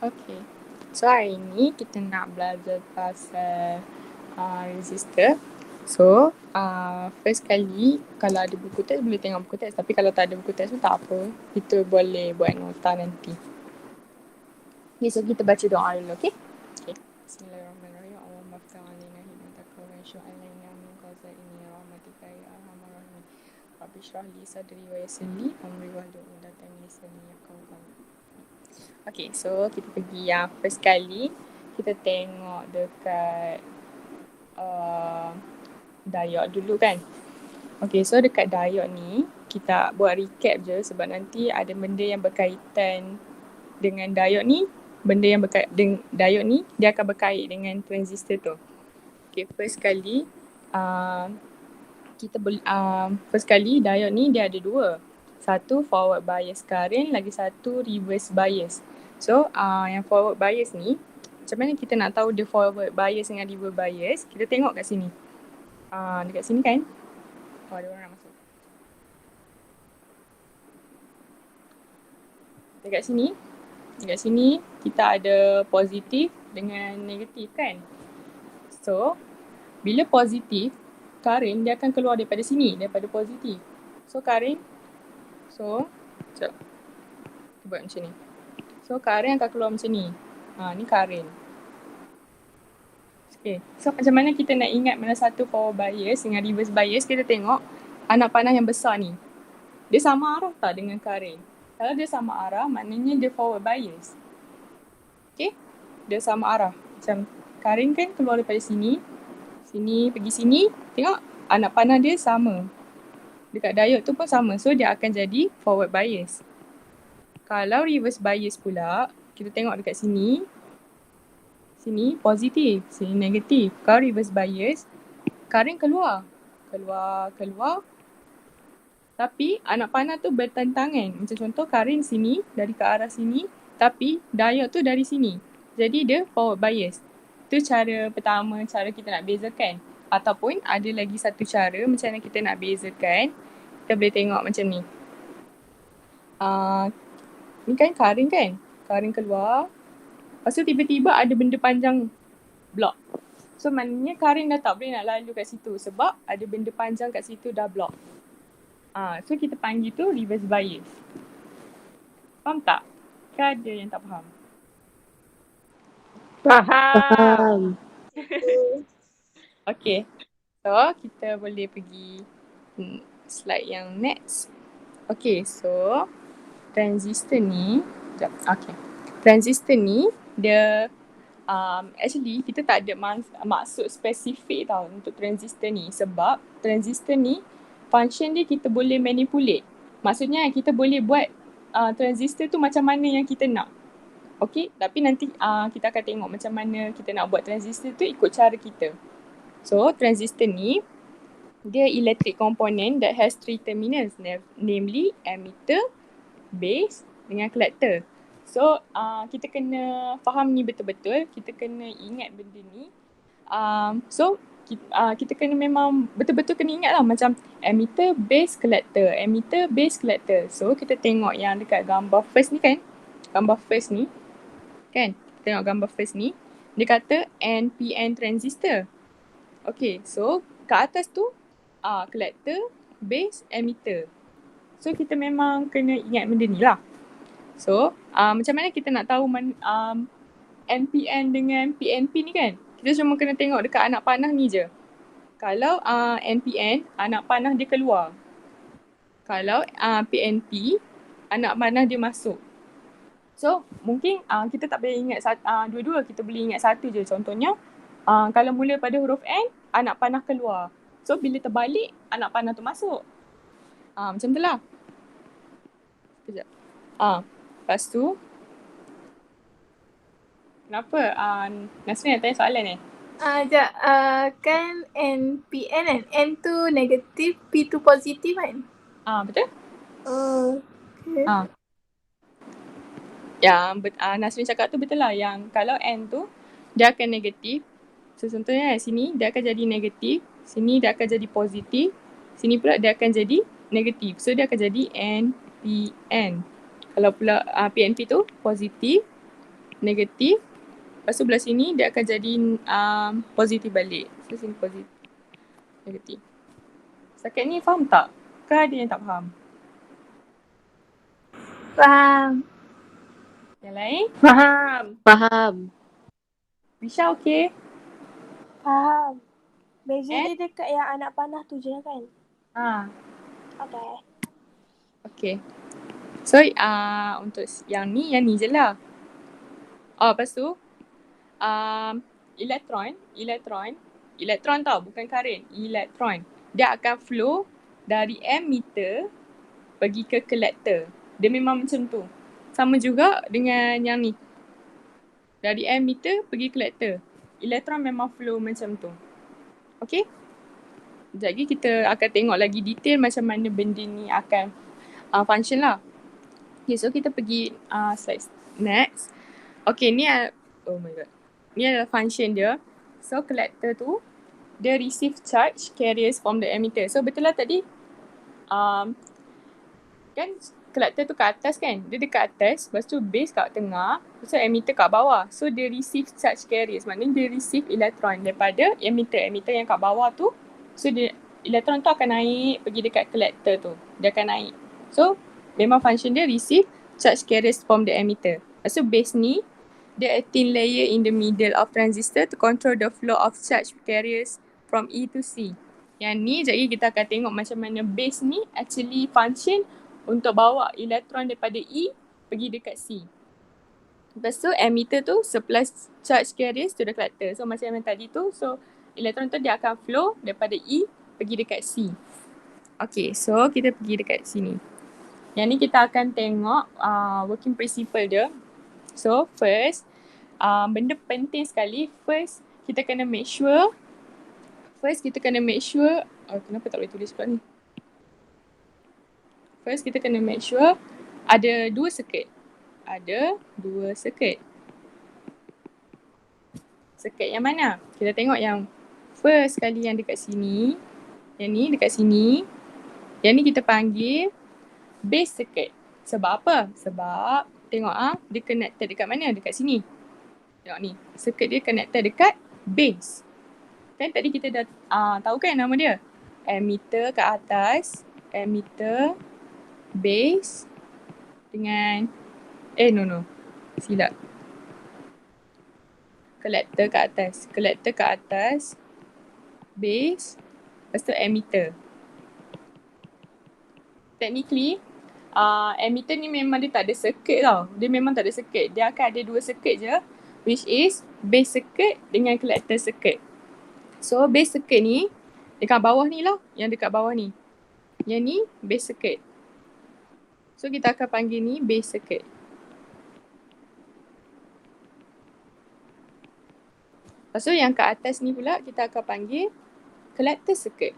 Okay. So hari ni kita nak belajar pasal resistor. So first kali kalau ada buku teks boleh tengok buku teks, tapi kalau tak ada buku teks pun tak apa. Kita boleh buat nota nanti. Okay, so kita baca doa dulu, okay? Okay. Bismillahirrahmanirrahim. Allahumma ftah alaina hidayataka wa anshu alaina min khaza'ini rahmatika ya arhamar rahimin. Rabbi shrah li sadri wa yassir li amri wahlul 'uqdatam min lisani yafqahu qawli. Okay, so kita pergi yang first kali. Kita tengok dekat diode dulu kan. Okay, so dekat diode ni kita buat recap je sebab nanti ada benda yang berkaitan dengan diode ni. Benda yang berkaitan diode ni dia akan berkait dengan transistor tu. Okay, first kali first kali diode ni dia ada dua. Satu forward bias current, lagi satu reverse bias. So yang forward bias ni, macam mana kita nak tahu dia forward bias dengan reverse bias? Kita tengok kat sini. Dekat sini kan? Oh, ada orang nak masuk. Dekat sini kita ada positif dengan negatif kan? So, bila positif, current dia akan keluar daripada sini, daripada positif. So, current, sekejap. Kita buat macam ni. So, current akan keluar macam ni. Ni current. Okay, so macam mana kita nak ingat mana satu forward bias dengan reverse bias? Kita tengok anak panah yang besar ni. Dia sama arah tak dengan current? Kalau dia sama arah, maknanya dia forward bias. Okay, dia sama arah. Macam current kan keluar daripada sini, pergi sini. Tengok anak panah dia sama. Dekat diode tu pun sama. So, dia akan jadi forward bias. Kalau reverse bias pula, kita tengok dekat sini. Sini positif, sini negatif. Kalau reverse bias, current keluar. Tapi anak panah tu bertentangan. Macam contoh current sini, dari ke arah sini. Tapi diode tu dari sini. Jadi dia forward bias. Itu cara pertama, cara kita nak bezakan. Ataupun ada lagi satu cara macam mana kita nak bezakan. Kita boleh tengok macam ni. Ni kan current kan? Current keluar. Lepas tu tiba-tiba ada benda panjang block. So maknanya current dah tak boleh nak lalu kat situ sebab ada benda panjang kat situ dah block. So kita panggil tu reverse bias. Faham tak? Ke ada yang tak faham? Faham. Okay. So kita boleh pergi slide yang next. Okay, so transistor ni, transistor ni dia actually kita tak ada maksud spesifik tau untuk transistor ni sebab transistor ni function dia kita boleh manipulate. Maksudnya kita boleh buat transistor tu macam mana yang kita nak. Okay, tapi nanti kita akan tengok macam mana kita nak buat transistor tu ikut cara kita. So, transistor ni dia electric component that has three terminals, namely emitter, base dengan collector. So, kita kena faham ni betul-betul. Kita kena ingat benda ni. Kita kena memang betul-betul kena ingat lah macam emitter, base, collector. Emitter, base, collector. So, kita tengok yang dekat gambar first ni kan. Gambar first ni. Kan? Tengok gambar first ni. Dia kata NPN transistor. Okay, so kat atas tu collector, base, emitter. So, kita memang kena ingat benda ni lah. So, macam mana kita nak tahu NPN dengan PNP ni kan? Kita cuma kena tengok dekat anak panah ni je. Kalau NPN, anak panah dia keluar. Kalau PNP, anak panah dia masuk. So, mungkin kita tak boleh ingat dua-dua. Kita boleh ingat satu je. Contohnya, kalau mula pada huruf N, anak panah keluar. So, bila terbalik, anak panah tu masuk. Macam tu lah. Sekejap. Lepas tu, kenapa? Nasrin nak tanya soalan ni? Kan NPN kan? N tu negatif, P tu positif kan? Betul? Okay. Yang Nasrin cakap tu betul lah. Yang kalau N tu, dia akan negatif. So, contohnya sini, dia akan jadi negatif. Sini, dia akan jadi positif. Sini pula, dia akan jadi negatif. So, dia akan jadi NPN. Kalau pula PNP tu positif, negatif. Lepas tu belah sini dia akan jadi positif balik. So sini positif, negatif. Setakat ni faham tak? Ke ada yang tak faham? Faham. Yang lain? Faham. Risha okey? Faham. Beza Eh? dia dekat yang anak panah tu je kan? Okay. Okay. So untuk yang ni je lah. Lepas tu elektron tau, bukan current. Elektron. Dia akan flow dari emitter pergi ke collector. Dia memang macam tu. Sama juga dengan yang ni. Dari emitter pergi collector. Elektron memang flow macam tu. Okay? Sekejap lagi kita akan tengok lagi detail macam mana benda ni akan function lah. Okay, so kita pergi slide next. Okay, ni oh my god. Ni adalah function dia. So, collector tu, dia receive charge carriers from the emitter. So, betul lah tadi, kan collector tu kat atas kan? Dia dekat atas, lepas tu base kat tengah, lepas tu emitter kat bawah. So, dia receive charge carriers. Maknanya dia receive elektron daripada emitter. Emitter yang kat bawah tu, so dia elektron tu akan naik pergi dekat collector tu. Dia akan naik. So, memang function dia receive charge carriers from the emitter. Lepas tu base ni, dia a thin layer in the middle of transistor to control the flow of charge carriers from E to C. Yang ni, sekejap lagi kita akan tengok macam mana base ni actually function untuk bawa elektron daripada E pergi dekat C. Lepas tu, emitter tu supply charge carriers to the collector. So, macam yang tadi tu, so elektron tu dia akan flow daripada E pergi dekat C. Okay, so kita pergi dekat sini. Yang ni kita akan tengok working principle dia. So, first, benda penting sekali. First, kita kena make sure. Kenapa tak boleh tulis pula ni? First, kita kena make sure ada dua circuit. Circuit yang mana? Kita tengok yang first kali yang dekat sini. Yang ni dekat sini. Yang ni kita panggil base circuit. Sebab apa? Sebab tengok dia connected dekat mana? Dekat sini. Tengok ni. Circuit dia connected dekat base. Kan tadi kita dah tahu kan nama dia? Emitter kat atas. Emitter, base dengan silap. Collector kat atas. Base. Lepas tu emitter. Technically, emitter ni memang dia tak ada circuit tau. Dia memang tak ada circuit. Dia akan ada dua circuit je. Which is base circuit dengan collector circuit. So, base circuit ni, dekat bawah ni lah. Yang dekat bawah ni. Yang ni, base circuit. So, kita akan panggil ni base circuit. Lepas tu, yang kat atas ni pula, kita akan panggil collector circuit.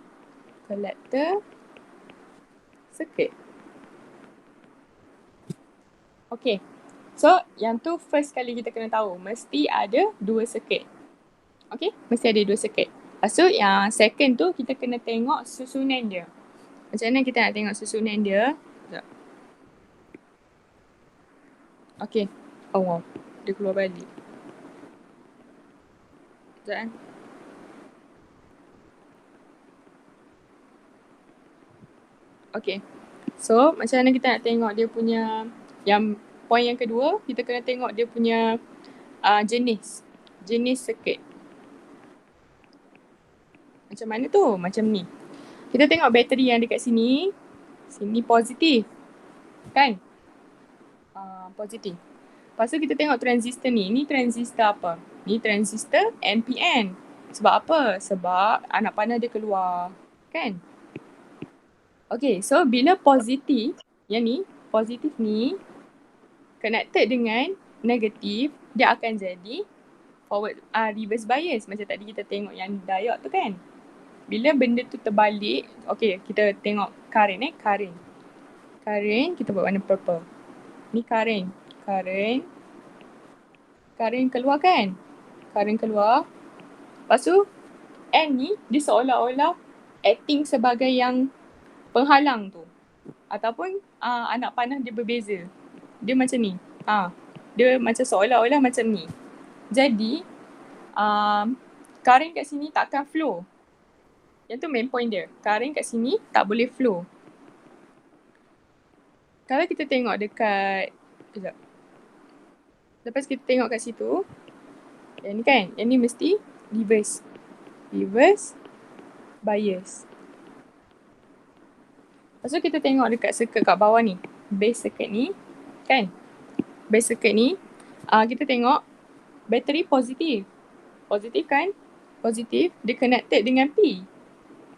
Okay. So, yang tu first kali kita kena tahu. Mesti ada dua circuit. Okay? Mesti ada dua circuit. Lepas tu, yang second tu, kita kena tengok susunan dia. Macam mana kita nak tengok susunan dia? Sekejap. Okay. Oh, wow. Dia keluar balik. Sekejap. Okay. So, macam mana kita nak tengok dia punya, yang point yang kedua, kita kena tengok dia punya jenis circuit. Macam mana tu? Macam ni. Kita tengok bateri yang dekat sini. Sini positif. Kan? Positif. Lepas tu kita tengok transistor ni. Ni transistor apa? Ni transistor NPN. Sebab apa? Sebab anak panah dia keluar. Kan? Okay, so bila positif, yang ni, positif ni connected dengan negatif, dia akan jadi forward reverse bias. Macam tadi kita tengok yang diode tu kan. Bila benda tu terbalik, okay, kita tengok current. Current, kita buat warna purple. Ni current keluar kan? Current keluar. Lepas tu, N ni, dia seolah-olah acting sebagai yang penghalang tu. Ataupun anak panah dia berbeza. Dia macam ni. dia macam seolah-olah macam ni. Jadi current kat sini takkan flow. Yang tu main point dia. Current kat sini tak boleh flow. Kalau kita tengok dekat, sekejap. Lepas kita tengok kat situ, yang ni kan, yang ni mesti reverse. Reverse bias. Lepas tu kita tengok dekat circuit kat bawah ni. Base circuit ni, kan? Base circuit ni, kita tengok bateri positif. Positif kan? Positif, dia connected dengan P.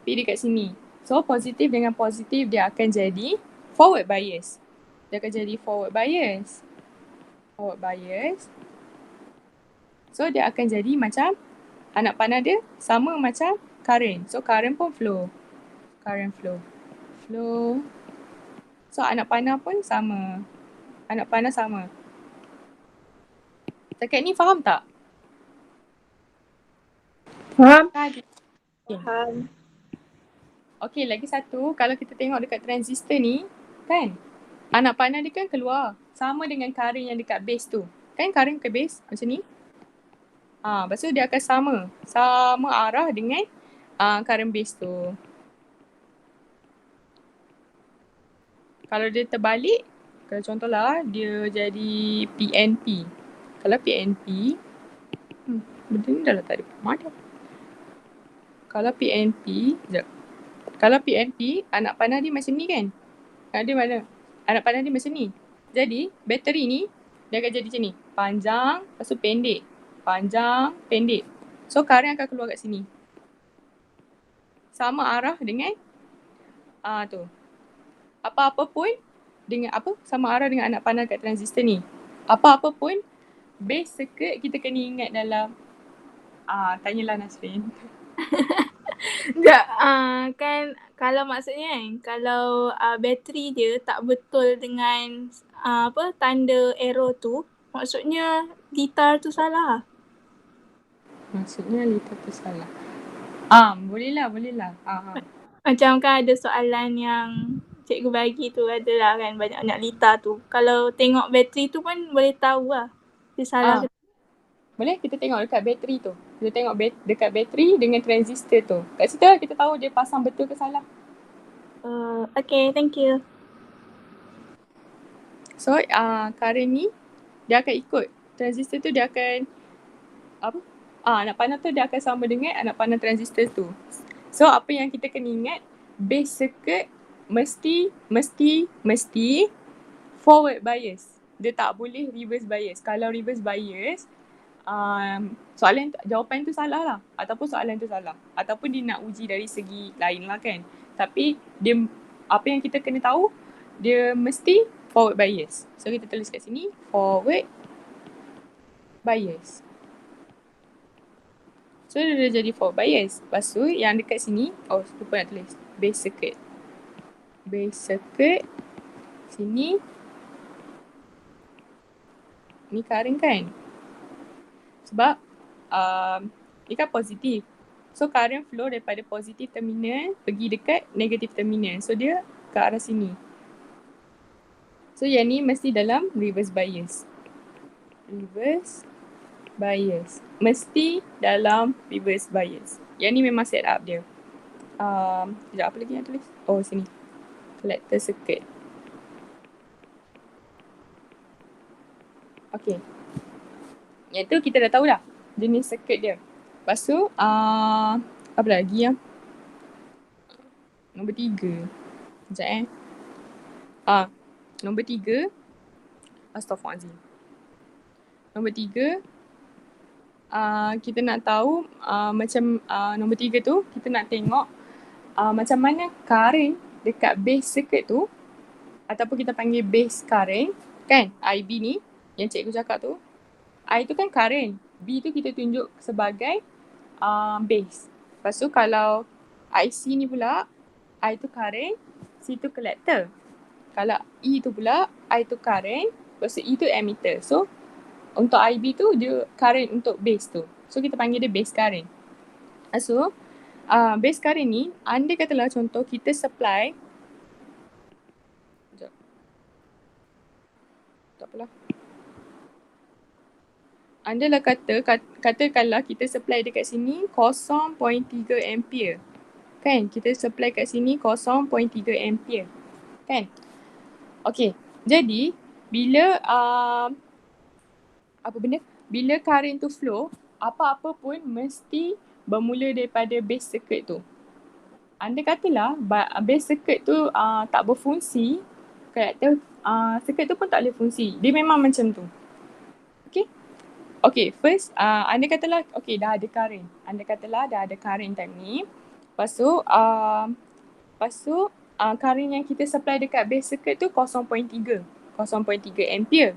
P dekat sini. So, positif dengan positif dia akan jadi forward bias. Dia akan jadi forward bias. Forward bias. So, dia akan jadi macam anak panah dia sama macam current. So, current pun flow. Current flow. Flow. So, anak panah pun sama. Anak panah sama. Dekat ni faham tak? Faham? Faham. Okey, lagi satu. Kalau kita tengok dekat transistor ni, kan? Anak panah dia kan keluar. Sama dengan current yang dekat base tu. Kan current ke base macam ni? Lepas tu dia akan sama. Sama arah dengan current base tu. Kalau dia terbalik, kalau contohlah dia jadi PNP. Kalau PNP, benda ni dah tak ada mana. Kalau PNP, sekejap. Kalau PNP, anak panah dia macam ni kan? Dia mana? Anak panah dia macam ni. Jadi, bateri ni, dia akan jadi macam ni. Panjang, lepas tu pendek. Panjang, pendek. So, current akan keluar kat sini. Sama arah dengan tu. Apa-apa pun dengan sama arah dengan anak panah kat transistor ni. Apa-apa pun base circuit kita kena ingat dalam tanyalah Nasrin. Sekejap, kan kalau maksudnya kan, kalau bateri dia tak betul dengan tanda arrow tu, maksudnya litar tu salah. Maksudnya litar tu salah. Boleh lah. Macam kan ada soalan yang cikgu bagi tu adalah kan banyak-banyak litar tu. Kalau tengok bateri tu pun boleh tahu lah dia salah ke. Boleh kita tengok dekat bateri tu. Kita tengok dekat bateri dengan transistor tu. Kat situ kita tahu dia pasang betul ke salah. Okay, thank you. So, current ni dia akan ikut. Transistor tu dia akan anak panah tu dia akan sama dengan anak panah transistor tu. So, apa yang kita kena ingat, base circuit mesti forward bias. Dia tak boleh reverse bias. Kalau reverse bias, jawapan tu salah lah. Ataupun soalan tu salah. Ataupun dia nak uji dari segi lain lah kan. Tapi dia, apa yang kita kena tahu, dia mesti forward bias. So kita tulis kat sini, forward bias. So dia dah jadi forward bias. Lepas tu yang dekat sini, lupa nak tulis, base circuit. Base circuit, sini, ni current kan. Sebab ni kan positif. So current flow daripada positif terminal pergi dekat negatif terminal. So dia ke arah sini. So yang ni mesti dalam reverse bias. Reverse bias. Mesti dalam reverse bias. Yang ni memang set up dia. Sekejap, apa lagi yang tulis? Sini. Collector circuit. Okay. Yang tu kita dah tahu dah jenis circuit dia. Lepas tu, apa lagi yang? Nombor 3. Sekejap Nombor 3. Astaghfirullahaladzim. Nombor 3. Kita nak tahu macam nombor 3 tu, kita nak tengok macam mana current dekat base circuit tu, ataupun kita panggil base current, kan? IB ni, yang cikgu cakap tu. I tu kan current. B tu kita tunjuk sebagai base. Lepas tu kalau IC ni pula, I tu current, C tu collector. Kalau E tu pula, I tu current, lepas tu E tu emitter. So, untuk IB tu dia current untuk base tu. So, kita panggil dia base current. So, base current ni, andai katalah contoh kita supply, sekejap. Tak apalah. Andalah katakanlah kita supply dekat sini 0.3 ampere. Kan? Kita supply kat sini 0.3 ampere. Kan? Okay. Jadi, bila bila current tu flow, apa-apa pun mesti bermula daripada base circuit tu. Andai katalah base circuit tu tak berfungsi, circuit tu pun tak boleh fungsi. Dia memang macam tu. Okay? Okay, first, andai katalah, okay, dah ada current. Andai katalah dah ada current time ni. Lepas tu, current yang kita supply dekat base circuit tu 0.3 ampere.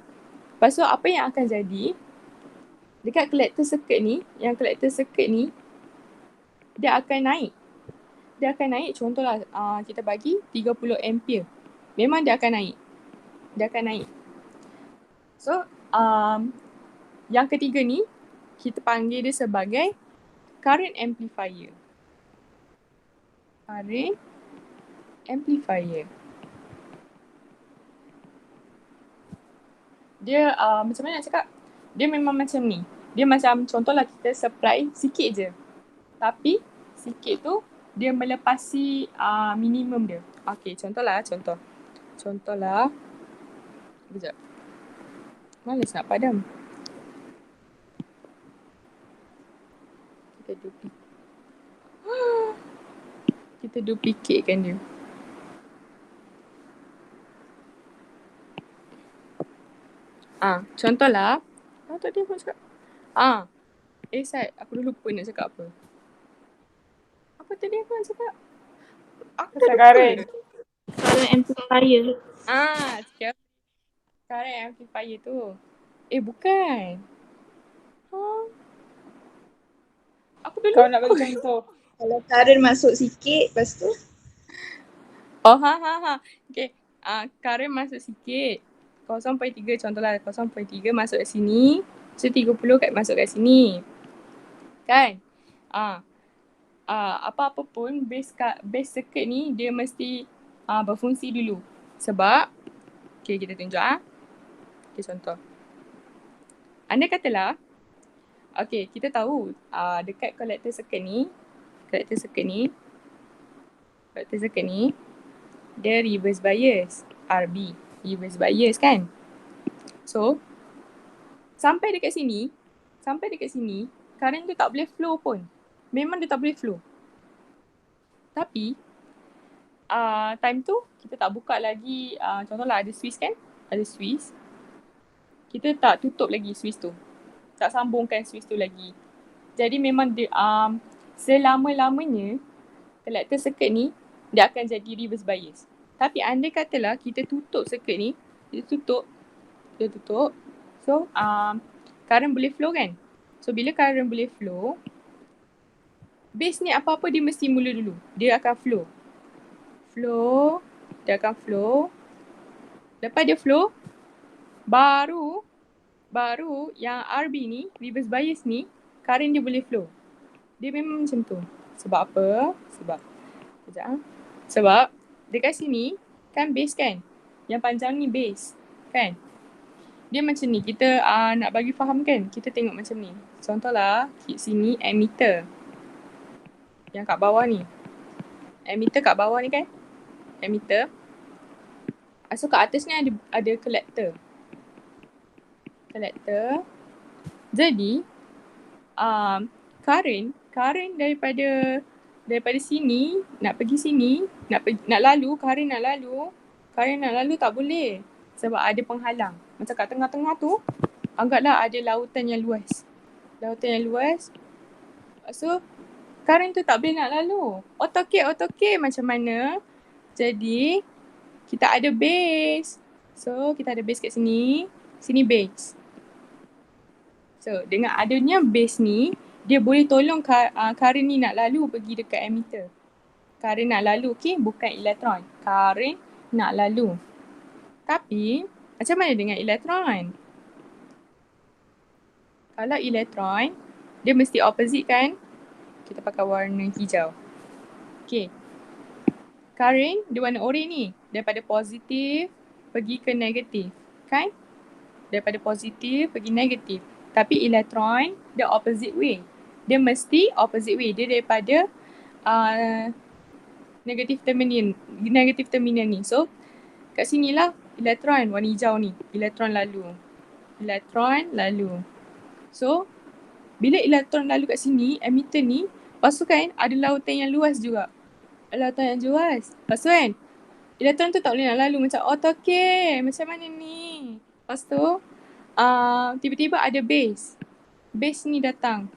Lepas tu, apa yang akan jadi, dekat collector circuit ni, dia akan naik. Contohlah, kita bagi 30 ampere. Memang dia akan naik. So, yang ketiga ni, kita panggil dia sebagai current amplifier. Dia macam mana nak cakap? Dia memang macam ni. Dia macam contohlah kita supply sikit je. Tapi sikit tu dia melepasi minimum dia. Okay, contohlah. Sekejap. Malas nak padam. Kita duplicate dia. Contohlah. Tadi aku cakap. Sat, aku dah lupa nak cakap apa. Apa tadi aku nak cakap? Aku dah lupa. Current amplifier. Current amplifier tu. Bukan. Aku dah lupa. Kau nak bagi contoh. Kalau current masuk sikit, lepas tu? Okay. Current masuk sikit. 0.3 contohlah. 0.3 masuk kat sini. So 30 masuk kat sini. Kan? Apa-apa pun base circuit ni dia mesti berfungsi dulu. Sebab, okay, kita tunjuk Okay, contoh. Andai katalah, okay, kita tahu dekat collector circuit ni dia reverse bias, RB, reverse bias kan. So, sampai dekat sini, current tu tak boleh flow pun. Memang dia tak boleh flow. Tapi, time tu kita tak buka lagi, contohlah ada switch kan, kita tak tutup lagi switch tu. Tak sambungkan switch tu lagi. Jadi memang dia, selama-lamanya collector circuit ni dia akan jadi reverse bias. Tapi andai katalah kita tutup circuit ni, kita tutup. So, current boleh flow kan? So, bila current boleh flow, base ni apa-apa dia mesti mula dulu. Dia akan flow. Lepas dia flow, baru yang RB ni, reverse bias ni, current dia boleh flow. Dia memang macam tu. Sebab apa? Sebab dekat sini kan base kan? Yang panjang ni base kan? Dia macam ni. Kita nak bagi faham kan? Kita tengok macam ni. Contohlah, kat sini ammeter. Yang kat bawah ni. Ammeter kat bawah ni kan? Ammeter. So kat atas ni ada collector. Jadi, current daripada sini nak pergi sini, nak lalu tak boleh sebab ada penghalang. Macam kat tengah-tengah tu, anggaplah ada lautan yang luas. So, current tu tak boleh nak lalu. AutoCAD macam mana? Jadi, kita ada base. So, kita ada base kat sini. Sini base. So, dengan adanya base ni, dia boleh tolong current ni nak lalu pergi dekat ammeter. Current nak lalu, okay? Bukan elektron. Current nak lalu. Tapi, macam mana dengan elektron? Kalau elektron, dia mesti opposite kan? Kita pakai warna hijau. Okay. Current, dia warna oranye ni. Daripada positif pergi ke negatif. Kan? Daripada positif pergi negatif. Tapi elektron, the opposite way. Dia mesti opposite way. Dia daripada negatif terminal ni. So, kat sinilah elektron warna hijau ni. Elektron lalu. So, bila elektron lalu kat sini, emitter ni, lepas tu kan ada lautan yang luas juga. Lepas tu kan, elektron tu tak boleh nak lalu macam okay, macam mana ni. Lepas tu, tiba-tiba ada base. Base ni datang.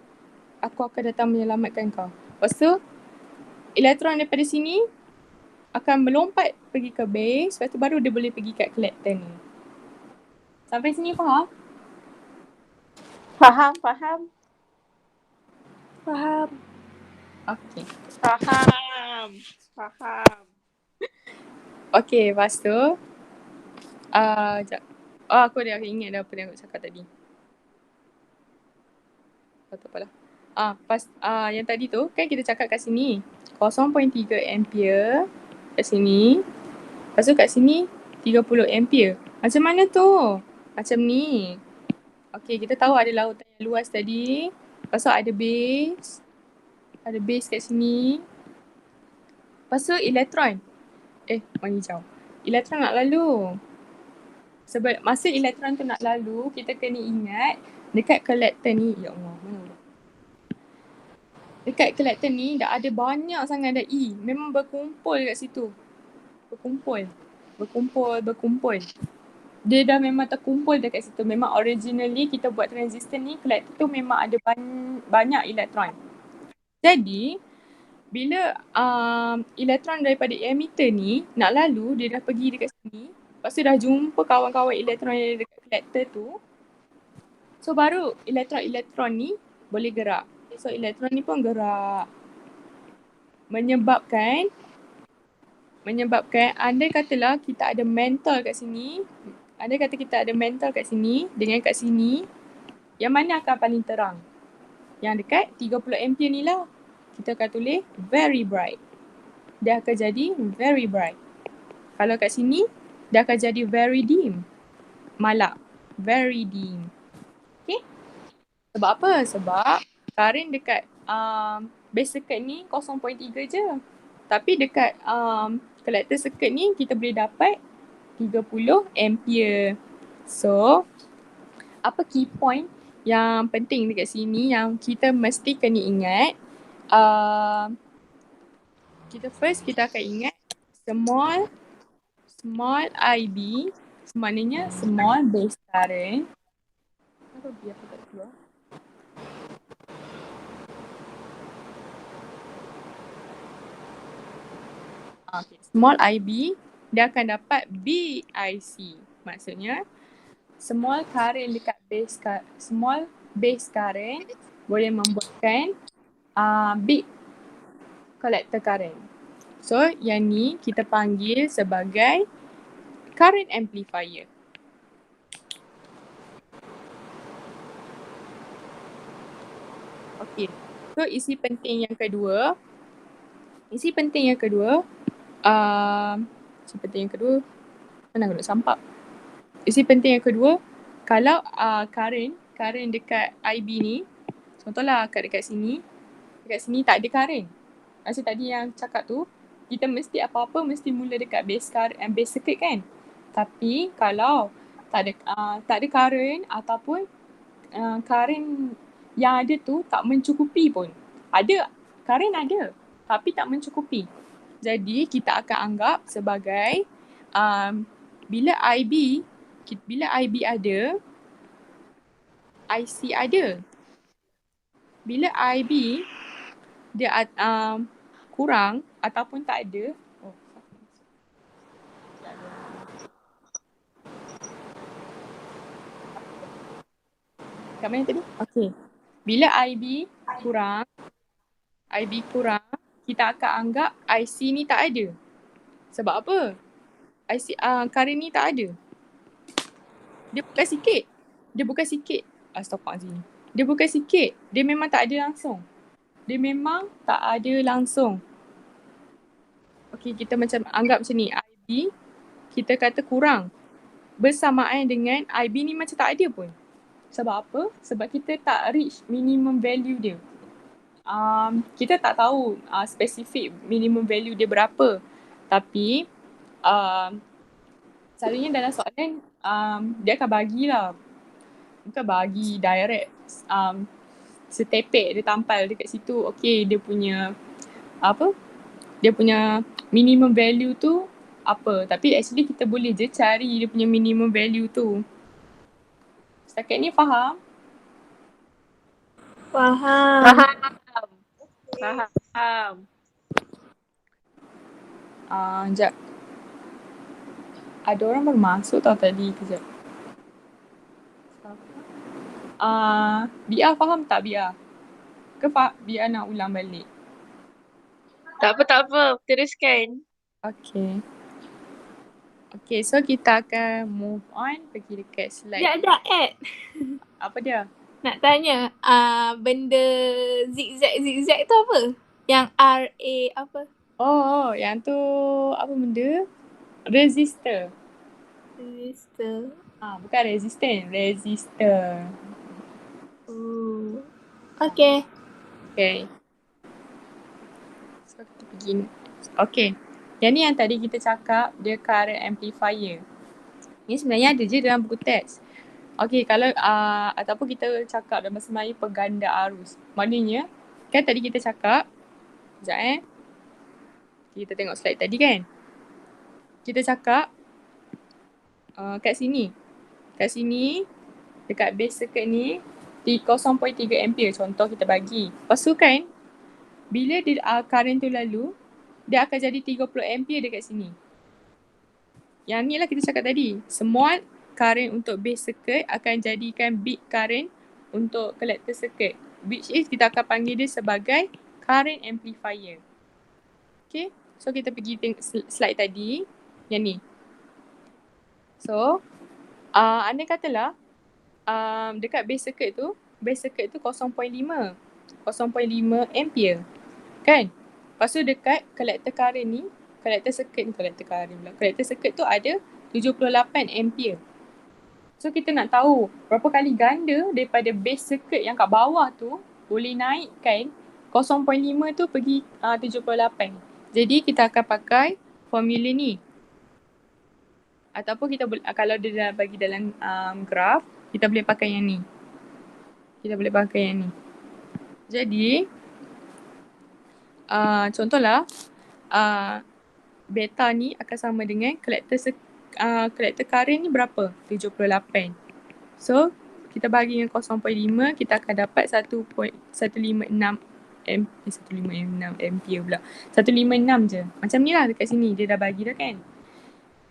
Aku akan datang menyelamatkan kau. Lepas tu, elektron daripada sini akan melompat pergi ke base. Lepas tu baru dia boleh pergi kat collector ni. Sampai sini faham? Faham. Okay. Faham. Okay, lepas tu. Sekejap. Aku ingat dah apa yang aku cakap tadi. Tak apalah. Yang tadi tu kan kita cakap kat sini 0.3 ampere kat sini. Lepas tu kat sini 30 ampere. Macam mana tu? Macam ni. Okay, kita tahu ada lautan yang luas tadi. Lepas tu ada base. Ada base kat sini. Lepas tu elektron. Warna hijau. Elektron nak lalu. Sebab masa elektron tu nak lalu, kita kena ingat dekat collector ni. Ya Allah, mana pula? Dekat collector ni dah ada banyak sangat ada E. Memang berkumpul kat situ. Berkumpul. Dia dah memang terkumpul dekat situ. Memang originally kita buat transistor ni, collector tu memang ada banyak elektron. Jadi, bila elektron daripada emitter ni nak lalu, dia dah pergi dekat sini. Lepas tu dah jumpa kawan-kawan elektron yang dekat collector tu. So, baru elektron ni boleh gerak. So, elektron ni pun gerak. Menyebabkan andai katalah kita ada mantle kat sini. Andai kata kita ada mantle kat sini dengan kat sini. Yang mana akan paling terang? Yang dekat 30 ampere ni lah. Kita akan tulis very bright. Dia akan jadi very bright. Kalau kat sini, dia akan jadi very dim. Malap. Very dim. Okay? Sebab apa? Sebab current dekat base circuit ni 0.3 je. Tapi dekat collector circuit ni kita boleh dapat 30 ampere. So, apa key point yang penting dekat sini yang kita mesti kena ingat? Kita akan ingat small IB, maknanya small base current. Apa biar aku tak keluar? Okay. Small IB, dia akan dapat BIC. Maksudnya, small current dekat small base current boleh membuatkan big collector current. So, yang ni kita panggil sebagai current amplifier. Okay. So, isi penting yang kedua, mana aku nak sampak? Isi penting yang kedua, kalau current dekat IB ni, contohlah dekat sini tak ada current. Macam tadi yang cakap tu, kita mesti apa-apa mesti mula dekat base circuit kan. Tapi kalau tak ada current ataupun current yang ada tu tak mencukupi pun. Current ada tapi tak mencukupi. Jadi kita akan anggap sebagai bila IB ada, IC ada. Bila IB dia kurang ataupun tak ada. Kat mana tadi? Okay. Bila IB kurang, kita akan anggap IC ni tak ada. Sebab apa? Current ni tak ada. Dia bukan sikit. Astaghfirullahaladzim. Dia bukan sikit. Dia memang tak ada langsung. Okay, kita macam anggap macam ni. IB, kita kata kurang. Bersamaan dengan IB ni macam tak ada pun. Sebab apa? Sebab kita tak reach minimum value dia. Kita tak tahu spesifik minimum value dia berapa. Tapi selalunya dalam soalan dia akan bagilah. Bukan bagi direct setepek dia tampal dekat situ. Okay, dia punya dia punya minimum value tu apa. Tapi actually kita boleh je cari dia punya minimum value tu. Setakat ni faham? Faham. Faham. Sekejap. Ada orang baru masuk tau tadi. Kejap. Bia faham tak Bia? Ke Bia nak ulang balik? Tak apa. Teruskan. Okay, so kita akan move on pergi dekat slide. Sekejap, Ed. Apa dia? Nak tanya, benda zigzag tu apa? Yang RA apa? Oh, yang tu apa benda? Resistor. Resistor. Bukan resistant, resistor. Oh. Okay. So kita pergi. Okay. Yang ni yang tadi kita cakap dia current amplifier. Ni sebenarnya ada je dalam buku teks. Okay, kalau ataupun kita cakap dalam bahasa Melayu peganda arus. Maknanya, kan tadi kita cakap, sekejap kita tengok slide tadi kan. Kita cakap kat sini. Kat sini, dekat base circuit ni, 0.3 ampere contoh kita bagi. Lepas tu kan, bila dia, current tu lalu, dia akan jadi 30 ampere dekat sini. Yang ni lah kita cakap tadi. Semua current untuk base circuit akan jadikan big current untuk collector circuit. Which is kita akan panggil dia sebagai current amplifier. Okay. So kita pergi tengok slide tadi. Yang ni. So, andai katalah dekat base circuit tu 0.5 ampere. Kan? Lepas tu dekat collector current ni, collector circuit tu ada 78 ampere. So kita nak tahu berapa kali ganda daripada base circuit yang kat bawah tu boleh naikkan 0.5 tu pergi 78. Jadi kita akan pakai formula ni. Ataupun kita boleh, kalau dia bagi dalam graf, kita boleh pakai yang ni. Jadi, contohlah, beta ni akan sama dengan collector current ni berapa? 78. So, kita bagi dengan 0.5, kita akan dapat 1.156 ampere pula. 156 je. Macam ni lah dekat sini. Dia dah bagi dah kan.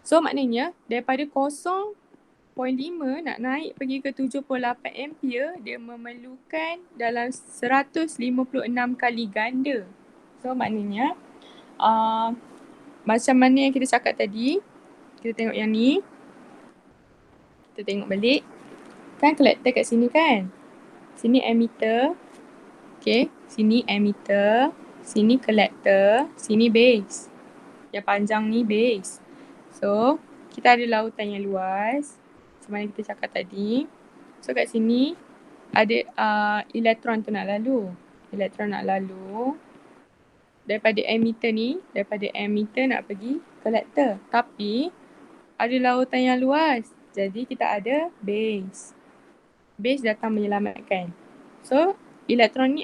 So, maknanya daripada 0.5 nak naik pergi ke 78 ampere, dia memerlukan dalam 156 kali ganda. So, maknanya macam mana yang kita cakap tadi, kita tengok yang ni. Kita tengok balik. Kan collector kat sini kan? Sini emitter. Okay, sini emitter. Sini collector. Sini base. Yang panjang ni base. So, kita ada lautan yang luas. Macam mana kita cakap tadi. So, kat sini ada elektron tu nak lalu. Daripada emitter nak pergi collector. Tapi, ada lautan yang luas. Jadi, kita ada base. Base datang menyelamatkan. So, elektron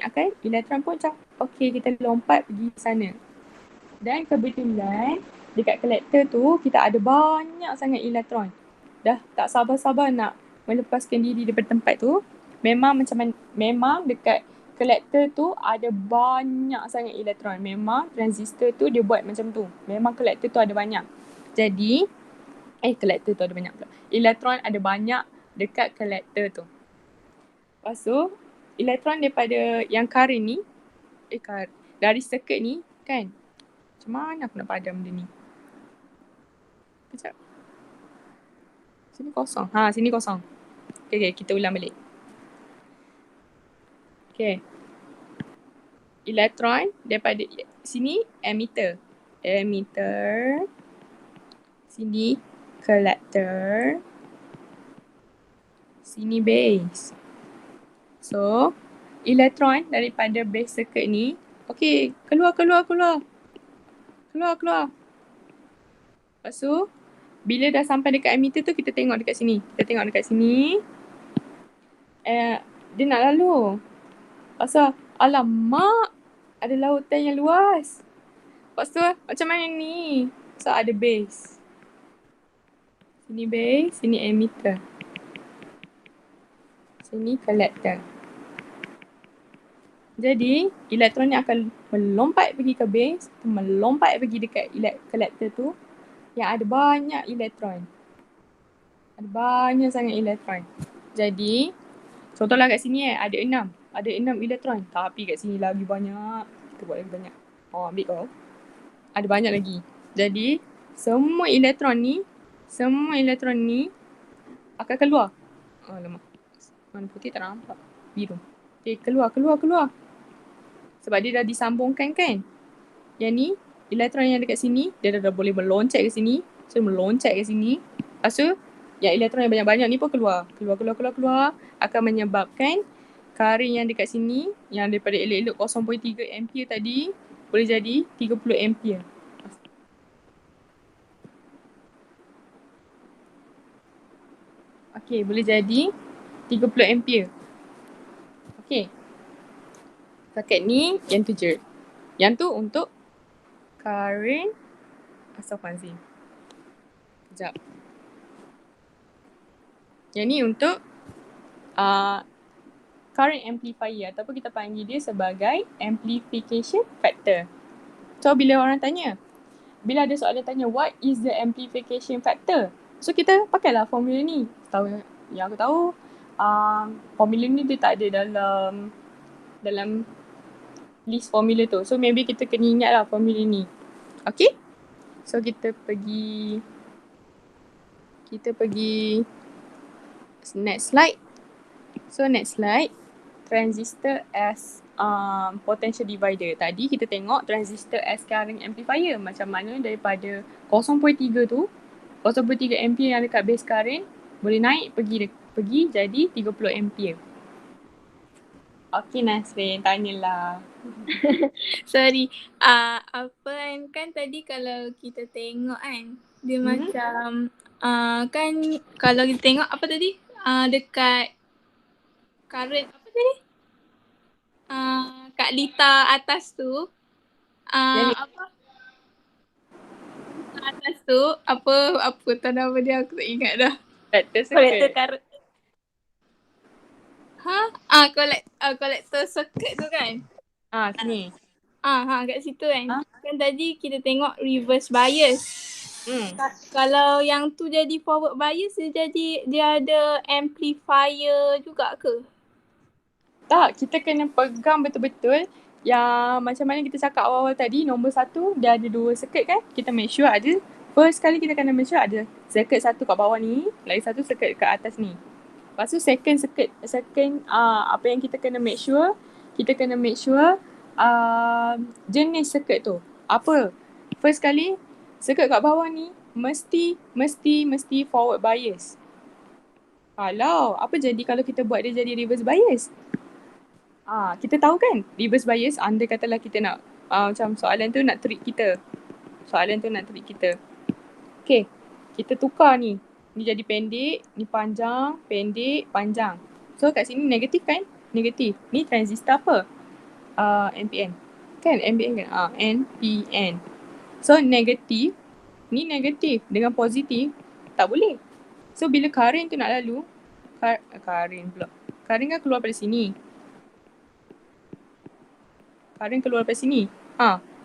pun macam, okay, kita lompat pergi sana. Dan kebetulan, dekat collector tu, kita ada banyak sangat elektron. Dah tak sabar-sabar nak melepaskan diri daripada tempat tu. Memang dekat collector tu ada banyak sangat elektron. Memang transistor tu dia buat macam tu. Memang collector tu ada banyak. Jadi, collector tu ada banyak pula. Elektron ada banyak dekat collector tu. Lepas tu, elektron daripada yang current ni, dari circuit ni kan, macam mana aku nak padam benda ni? Sekejap. Sini kosong. Sini kosong. Okay, kita ulang balik. Okay. Elektron daripada sini emitter. Sini collector. Sini base. So, elektron daripada base circuit ni, okey, keluar. Lepas tu, bila dah sampai dekat emitter tu, kita tengok dekat sini. Dia nak lalu. Pasal, alamak, ada lautan yang luas. Lepas tu, macam mana ni? So, ada base. Sini base, sini emitter. Sini collector. Jadi, elektron ni akan melompat pergi ke base, melompat pergi dekat collector tu yang ada banyak elektron. Ada banyak sangat elektron. Jadi, contohlah kat sini ada 6. Ada 6 elektron. Tapi kat sini lagi banyak. Kita buat lagi banyak. Ambil kau. Ada banyak lagi. Jadi, semua elektron ni akan keluar. Alamak. Mana putih tak nampak. Biru. Okay, keluar. Sebab dia dah disambungkan kan. Yang ni, elektron yang dekat sini, dia dah boleh meloncat ke sini. So, meloncat ke sini. Lepas tu, yang elektron yang banyak-banyak ni pun keluar. Akan menyebabkan current yang dekat sini, yang daripada elok-elok 0.3 ampere tadi, boleh jadi 30 ampere. Okay, boleh jadi 30 ampere. Okay. Paket ni yang tu je. Yang tu untuk current Astaghfirullahaladzim. Sekejap. Yang ni untuk current amplifier ataupun kita panggil dia sebagai amplification factor. So bila orang tanya, bila ada soalan tanya what is the amplification factor? So kita pakailah formula ni. Yang aku tahu formula ni dia tak ada dalam list formula tu. So maybe kita kena ingat lah formula ni. Okay? So kita pergi next slide. So next slide, transistor as potential divider. Tadi kita tengok transistor as current amplifier. Macam mana daripada 0.3 tu, 0.3 ampere yang dekat base current boleh naik pergi jadi 30 ampere. Okay Nasrin, tanyalah. Sorry. Apa kan tadi kalau kita tengok kan, dia macam kan kalau kita tengok apa tadi? Dekat current apa tadi? Kat lita atas tu apa? Atas tu apa tak nama dia, aku tak ingat dah. Collector current. Collector circuit tu kan? Sini. Kat situ kan. Kan tadi kita tengok reverse bias. Kalau yang tu jadi forward bias, dia ada amplifier juga ke? Tak, kita kena pegang betul-betul yang macam mana kita cakap awal-awal tadi, nombor 1 dia ada 2 circuit kan. Kita make sure ada, first kali kita kena make sure ada circuit 1 kat bawah ni, lagi 1 circuit kat atas ni. Lepas tu second apa yang kita kena make sure, jenis circuit tu. Apa? First kali, circuit kat bawah ni mesti forward bias. Apa jadi kalau kita buat dia jadi reverse bias? Kita tahu kan reverse bias, andai katalah kita nak macam soalan tu nak trick kita. Okay, kita tukar ni. Ni jadi pendek, ni panjang, pendek, panjang. So kat sini negatif kan? Negatif. Ni transistor apa? NPN. Kan? NPN kan? NPN. So negatif, ni negatif dengan positif tak boleh. So bila current tu nak lalu, current kan keluar pada sini.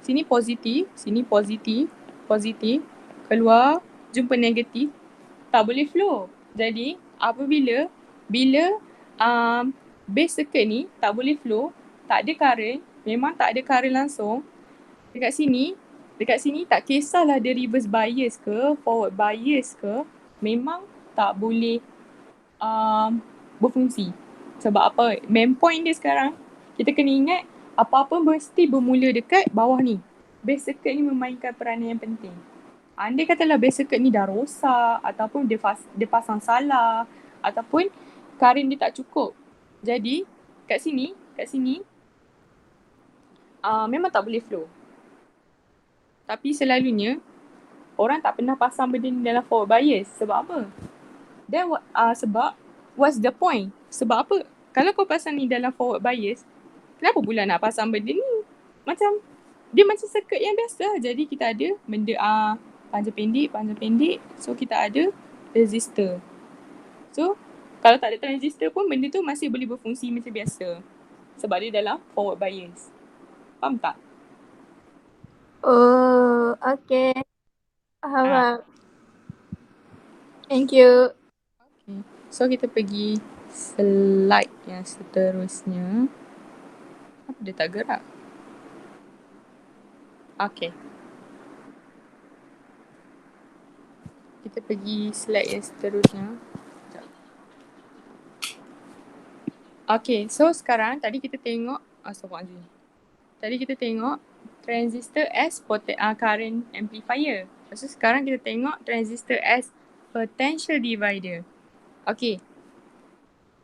Sini positif, keluar, jumpa negatif, tak boleh flow. Jadi, apabila base circuit ni tak boleh flow, tak ada current, memang tak ada current langsung, dekat sini tak kisahlah dia reverse bias ke, forward bias ke, memang tak boleh berfungsi. Sebab apa? Main point dia sekarang, kita kena ingat apa-apa mesti bermula dekat bawah ni. Base circuit ni memainkan peranan yang penting. Andai katalah base circuit ni dah rosak ataupun dia pasang salah ataupun current dia tak cukup. Jadi kat sini memang tak boleh flow. Tapi selalunya orang tak pernah pasang benda ni dalam forward bias. Sebab apa? Then sebab what's the point? Sebab apa? Kalau kau pasang ni dalam forward bias, kenapa pula nak pasang benda ni? Macam dia macam circuit yang biasa. Jadi kita ada benda panjang pendek. So kita ada resistor. So kalau tak ada transistor pun benda tu masih boleh berfungsi macam biasa. Sebab dia dalam forward bias. Faham tak? Oh, okay. Faham. Thank you. Okay. So kita pergi slide yang seterusnya. Apa dia tak gerak? Okay. Kita pergi slide yang seterusnya. Okay, so sekarang tadi kita tengok Tadi kita tengok transistor as current amplifier. Lepas tu sekarang kita tengok transistor as potential divider. Okay.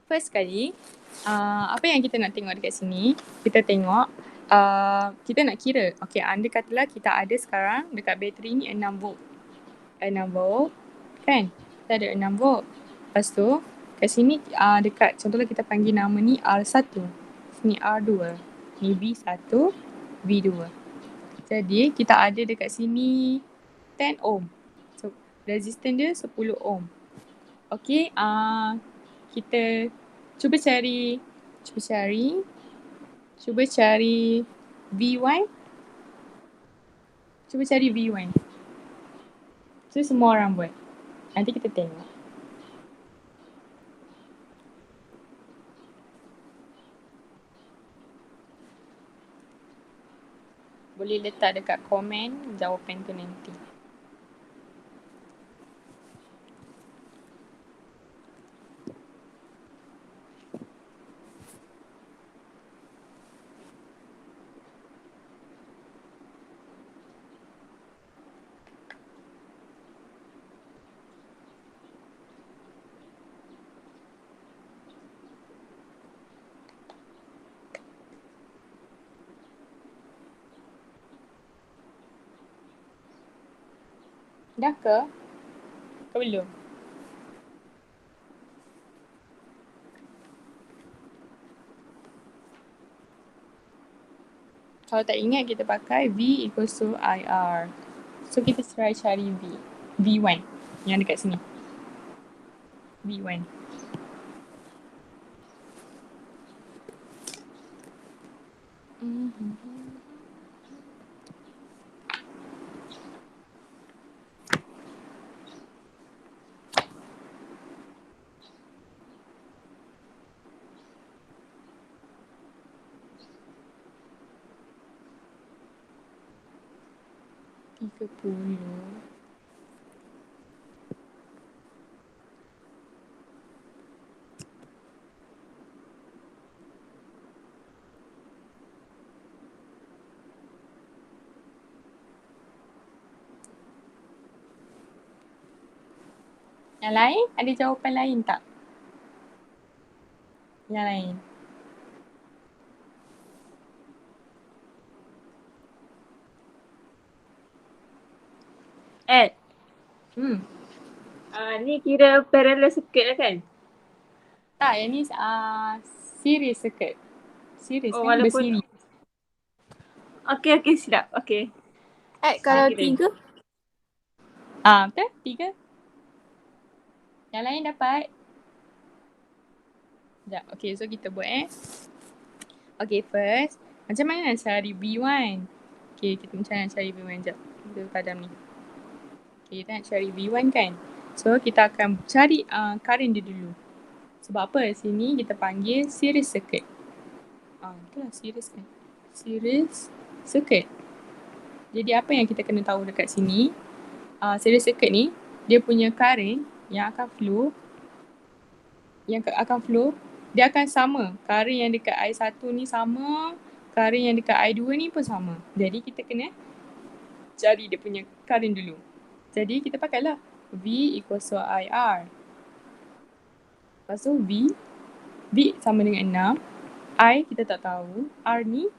First sekali, apa yang kita nak tengok dekat sini, kita tengok, kita nak kira. Okay, anda katalah kita ada sekarang dekat bateri ni 6 volt. 6 volt, kan? Kita ada 6 volt. Lepas tu, kat sini dekat, contohnya kita panggil nama ni R1. Sini R2. Ni V1, V2. Jadi, kita ada dekat sini 10 ohm. So, resistance dia 10 ohm. Okay, kita cuba cari V1. Cuba cari V1. So, semua orang buat. Nanti kita tengok. Boleh letak dekat komen jawapan tu nanti. Dah ke? Ke belum? Kalau tak ingat, kita pakai V equals to IR. So, kita try cari V1 yang dekat sini. V1. Tiga puluh. Yang lain? Ada jawapan lain tak? Yang lain. Ed, Hmm. ni kira parallel circuit lah kan? Tak, yang ni series circuit. Series Oh, kan? walaupun- Bersiri. Okay, silap. Okay. Kalau Okay, 3? Betul? 3. Yang lain dapat? Sekejap. Okay, so kita buat Okay, first. Macam mana nak cari V1? Okay, kita macam nak cari V1. Sekejap. Kita padam ni. Okay, kita nak cari V1 kan? So, kita akan cari current dia dulu. Sebab apa? Sini kita panggil series circuit. Itulah series kan? Series circuit. Jadi, apa yang kita kena tahu dekat sini? Series circuit ni, dia punya current yang akan flow, dia akan sama. Current yang dekat I1 ni sama, current yang dekat I2 ni pun sama. Jadi kita kena cari dia punya current dulu. Jadi kita pakailah V equals to IR. Lepas tu V sama dengan 6. I kita tak tahu. R ni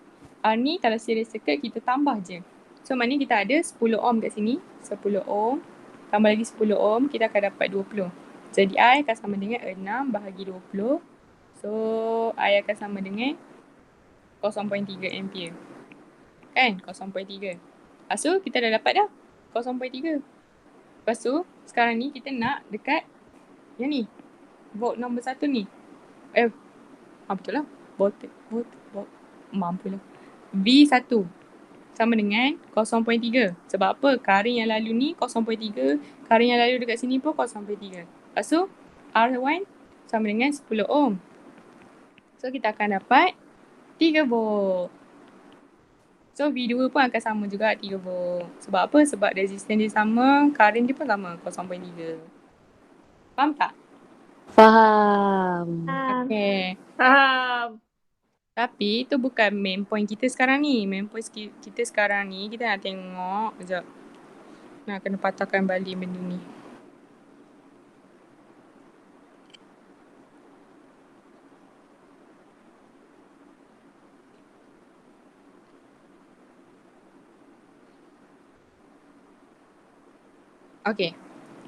kalau series circuit kita tambah je. So maknanya kita ada 10 ohm kat sini. 10 ohm. Tambah lagi 10 ohm, kita akan dapat 20. Jadi I akan sama dengan 6 bahagi 20. So I akan sama dengan 0.3 ampere. Kan? 0.3. Lepas tu kita dah dapat dah 0.3. Lepas tu sekarang ni kita nak dekat yang ni. Volt nombor 1 ni. Betul lah. Volt. Mampulah. V1 sama dengan 0.3. Sebab apa? Current yang lalu ni 0.3. Current yang lalu dekat sini pun 0.3. Lepas tu R1 sama dengan 10 ohm. So kita akan dapat 3 volt. So V2 pun akan sama juga 3 volt. Sebab apa? Sebab resistance dia sama, current dia pun sama 0.3. Faham tak? Faham. Okay. Faham. Tapi tu bukan main point kita sekarang ni. Main point kita sekarang ni kita nak tengok. Sekejap. Nak kena patahkan balik benda ni. Okay.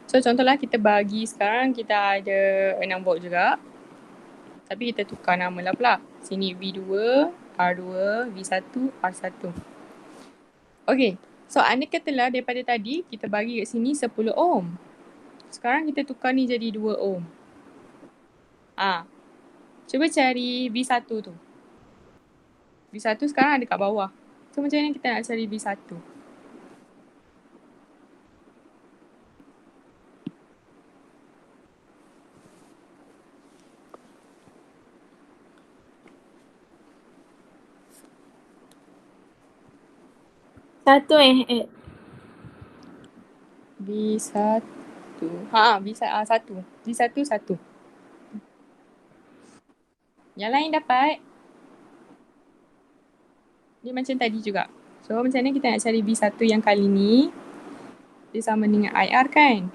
So contohlah kita bagi sekarang kita ada 6 volt juga. Tapi kita tukar nama lah pula. Sini V2, R2, V1, R1. Okay. So anda katalah daripada tadi kita bagi kat sini 10 ohm. Sekarang kita tukar ni jadi 2 ohm. Cuba cari V1 tu. V1 sekarang ada kat bawah. So macam mana kita nak cari V1? Satu V1. V1 1. Yang lain dapat. Dia macam tadi juga. So macam mana kita nak cari V1 yang kali ni? Dia sama dengan IR kan?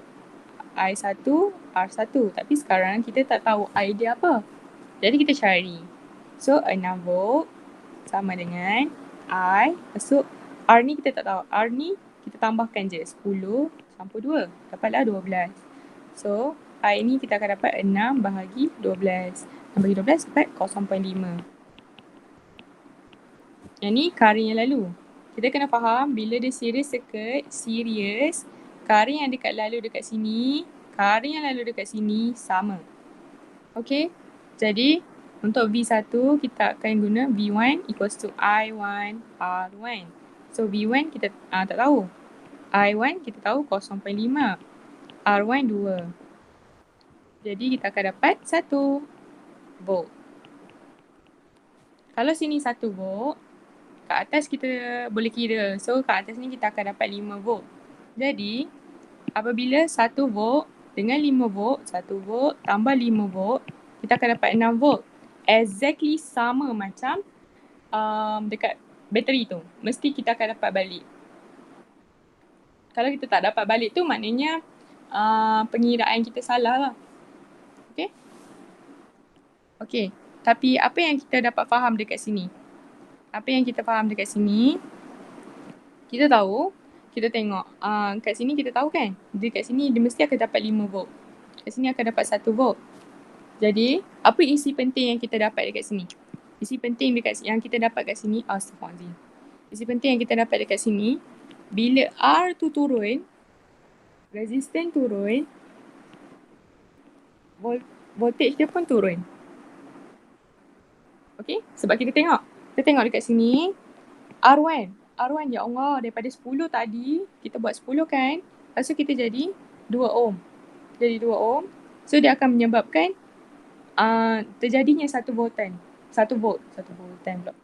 I1, R1. Tapi sekarang kita tak tahu I dia apa. Jadi kita cari. So 6 volt sama dengan I. Lepas tu R ni kita tak tahu. R ni kita tambahkan je 10 campur 2. Dapatlah 12. So I ni kita akan dapat 6 bahagi 12. 6 bahagi 12 dapat 0.5. Yang ni current yang lalu. Kita kena faham bila dia series circuit, current yang dekat lalu dekat sini, current yang lalu dekat sini sama. Okay? Jadi untuk V1 kita akan guna V1 equals to I1 R1. So V1 kita tak tahu. I1 kita tahu 0.5. R1 2. Jadi kita akan dapat 1 volt. Kalau sini 1 volt, kat atas kita boleh kira. So kat atas ni kita akan dapat 5 volt. Jadi apabila 1 volt dengan 5 volt, 1 volt tambah 5 volt, kita akan dapat 6 volt. Exactly sama macam dekat bateri tu. Mesti kita akan dapat balik. Kalau kita tak dapat balik tu maknanya pengiraan kita salah lah. Okay? Okay. Tapi apa yang kita dapat faham dekat sini? Kita tahu, kita tengok kat sini kita tahu kan, dekat sini dia mesti akan dapat 5 volt. Kat sini akan dapat 1 volt. Jadi, apa isi penting yang kita dapat dekat sini? Isi penting yang kita dapat kat sini, astaghfirullahaladzim. Isi penting yang kita dapat dekat sini, bila R tu turun, resistance turun, voltage dia pun turun. Okay, sebab kita tengok dekat sini, R1, ya Allah, daripada 10 tadi, kita buat 10 kan, lepas tu kita jadi 2 ohm. Jadi 2 ohm, so dia akan menyebabkan terjadinya 1 voltan. 1 voltan pula.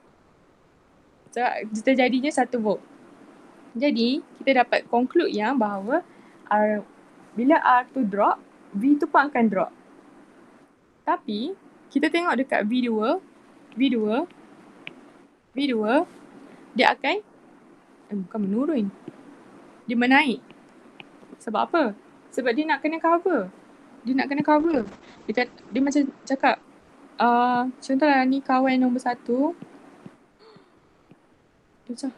So, terjadinya 1 volt. Jadi, kita dapat conclude yang bahawa bila R tu drop, V tu pun akan drop. Tapi, kita tengok dekat V2, dia akan bukan menurun. Dia menaik. Sebab apa? Sebab dia nak kena cover. Dia macam cakap, contohlah ni kawan nombor 1. Dia macam,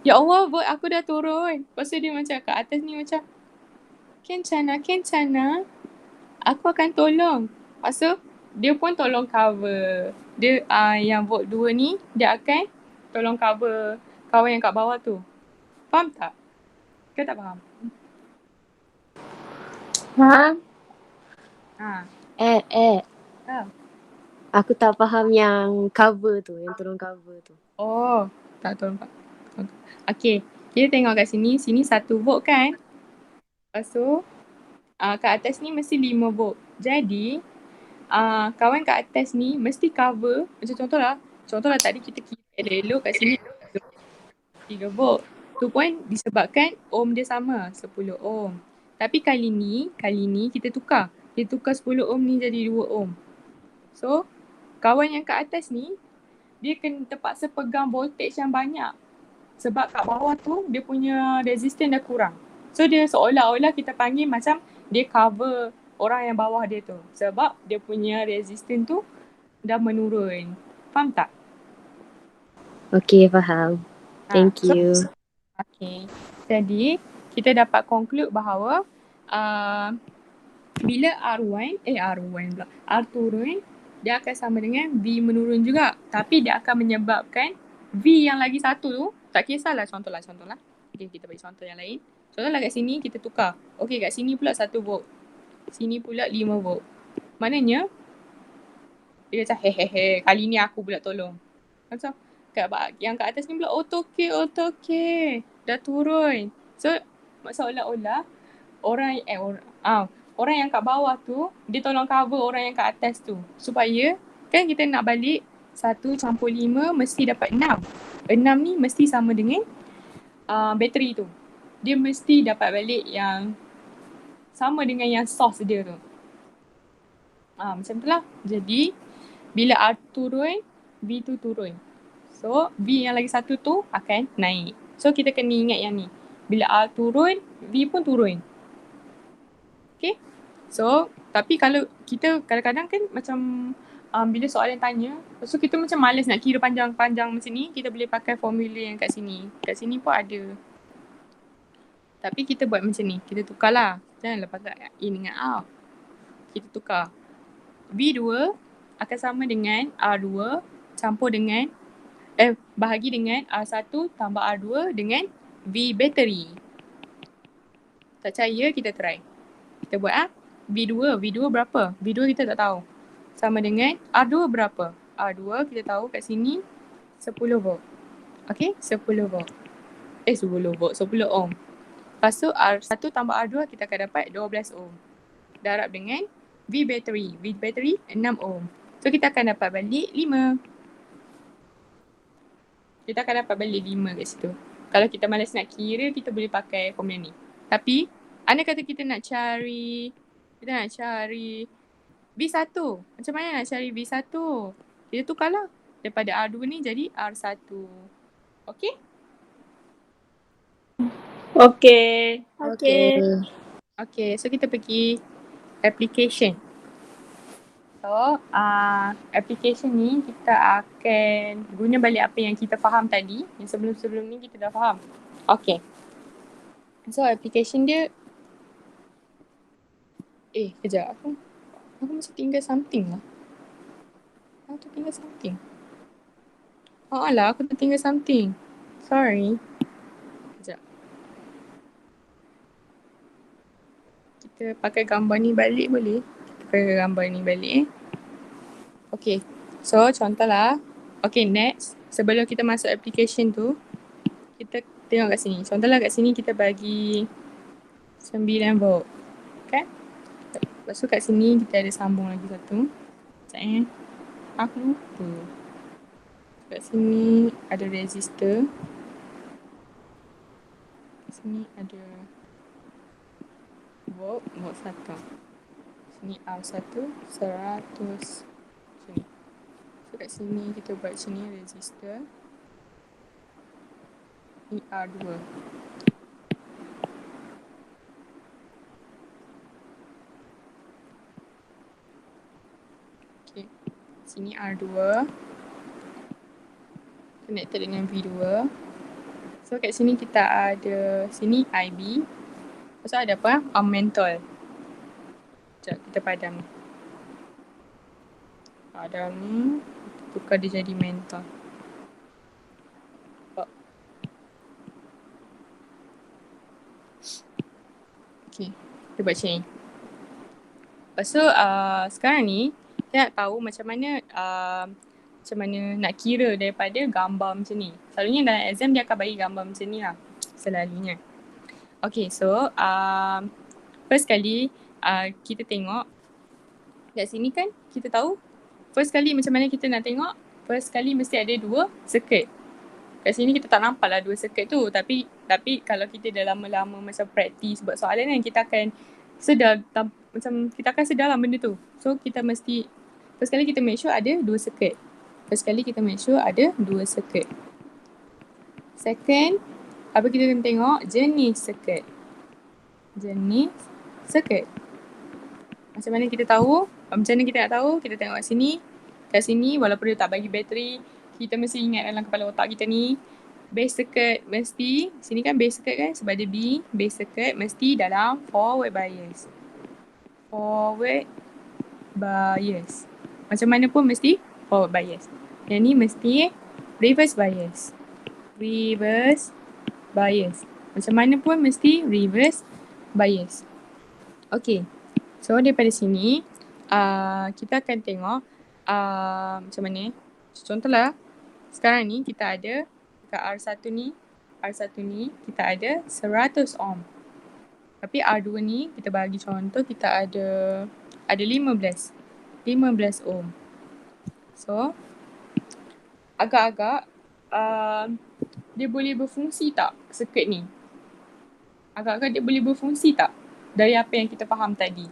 ya Allah bot aku dah turun. Lepas tu dia macam kat atas ni macam, Kencana, aku akan tolong. Lepas tu dia pun tolong cover. Dia yang vote 2 ni, dia akan tolong cover kawan yang kat bawah tu. Faham tak? Ke tak faham? Faham? Ha. Ha. Aku tak faham yang cover tu, yang tolong cover tu. Oh, tak tahu. Okay, kita tengok kat sini. Sini 1 vote kan? Lepas tu, kat atas ni mesti 5 vote. Jadi, kawan kat atas ni mesti cover. Macam contohlah tadi kita kira elok kat sini 3 vote. Tu pun disebabkan ohm dia sama, 10 ohm. Tapi kali ni kita tukar. Kita tukar 10 ohm ni jadi 2 ohm. So, kawan yang kat atas ni, dia kena terpaksa pegang voltage yang banyak. Sebab kat bawah tu, dia punya resistance dah kurang. So, dia seolah-olah kita panggil macam dia cover orang yang bawah dia tu. Sebab dia punya resistance tu dah menurun. Faham tak? Okay, faham. Thank you. Okay. Jadi, kita dapat conclude bahawa bila R turun, dia akan sama dengan V menurun juga. Tapi dia akan menyebabkan V yang lagi satu tu, tak kisahlah contohlah. Okay, kita bagi contoh yang lain. Contohlah kat sini kita tukar. Okay, kat sini pula 1 volt. Sini pula 5 volt. Maknanya, dia macam kali ni aku pula tolong. Macam yang kat atas ni pula auto okay. Dah turun. So, seolah-olah orang yang kat bawah tu, dia tolong cover orang yang kat atas tu. Supaya, kan kita nak balik 1 campur 5 mesti dapat 6. 6 ni mesti sama dengan bateri tu. Dia mesti dapat balik yang sama dengan yang source dia tu. Macam tu lah. Jadi, bila R turun, V tu turun. So, V yang lagi satu tu akan naik. So, kita kena ingat yang ni. Bila R turun, V pun turun. Okay? So, tapi kalau kita kadang-kadang kan macam bila soalan tanya, so kita macam malas nak kira panjang-panjang macam ni, kita boleh pakai formula yang kat sini. Kat sini pun ada. Tapi kita buat macam ni. Kita tukar lah. Janganlah pakai in dengan R. Kita tukar. V2 akan sama dengan R2 campur dengan bahagi dengan R1 tambah R2 dengan V bateri. Tak percaya, kita try. Kita buat V2 berapa? V2 kita tak tahu. Sama dengan R2 berapa? R2 kita tahu kat sini 10 volt. Okay, 10 volt. 10 volt, 10 ohm. Lepas tu R1 tambah R2 kita akan dapat 12 ohm. Darab dengan V bateri. V bateri 6 ohm. So kita akan dapat balik 5. Kita akan dapat balik 5 kat situ. Kalau kita malas nak kira, kita boleh pakai formula ni. Tapi, anda kata kita nak cari V1. Macam mana nak cari V1? Kita tukarlah. Daripada R2 ni jadi R1. Okay? Okay. Okay, so kita pergi application. So, application ni kita akan guna balik apa yang kita faham tadi. Yang sebelum-sebelum ni kita dah faham. Okay. So, application dia kejap. Aku mesti tinggal something lah. Aku tertinggal something. Sorry. Kejap. Kita pakai gambar ni balik boleh? Okay. So, contohlah. Okay, next. Sebelum kita masuk application tu, kita tengok kat sini. Contohlah kat sini kita bagi 9 volt. Okay? Lepas tu kat sini kita ada sambung lagi satu. Sekejap aku lupa. Kat sini ada resistor. Kat sini ada volt 1. Sini R1 100. Sini. So kat sini kita buat sini resistor. Ni R2. Okay. Sini R2 connected dengan V2. So kat sini kita ada, sini IB. Lepas tu ada apa? Mentol. Sekejap kita padam ni. Padam ni, tukar dia jadi mentol. Okay, kita buat macam ni. Lepas tu sekarang ni kita nak tahu macam mana nak kira daripada gambar macam ni. Selalunya dalam exam dia akan bagi gambar macam ni lah. Selalunya. Okay, so first kali kita tengok kat sini kan kita tahu first kali macam mana kita nak tengok. First kali mesti ada 2 circuit. Kat sini kita tak nampak lah 2 circuit tu, tapi kalau kita dah lama-lama macam practice buat soalan kan, kita akan sedar macam kita akan sedar lah benda tu. So kita mesti first kali kita make sure ada 2 circuit. First kali kita make sure ada 2 circuit. Second, apa kita kena tengok? Jenis circuit. Jenis circuit. Macam mana kita tahu? Macam mana kita nak tahu? Kita tengok kat sini. Kat sini walaupun dia tak bagi bateri, kita mesti ingat dalam kepala otak kita ni, base circuit mesti, sini kan base circuit kan, sebab dia B, base circuit mesti dalam forward bias. Forward bias. Macam mana pun mesti forward bias. Yang ni mesti reverse bias. Reverse bias. Macam mana pun mesti reverse bias. Okay. So daripada sini, kita akan tengok macam mana. Contohlah, sekarang ni kita ada dekat R1 ni kita ada 100 ohm. Tapi R2 ni kita bagi contoh kita ada 15 ohm. So agak-agak dia boleh berfungsi tak circuit ni? Agak-agak dia boleh berfungsi tak dari apa yang kita faham tadi?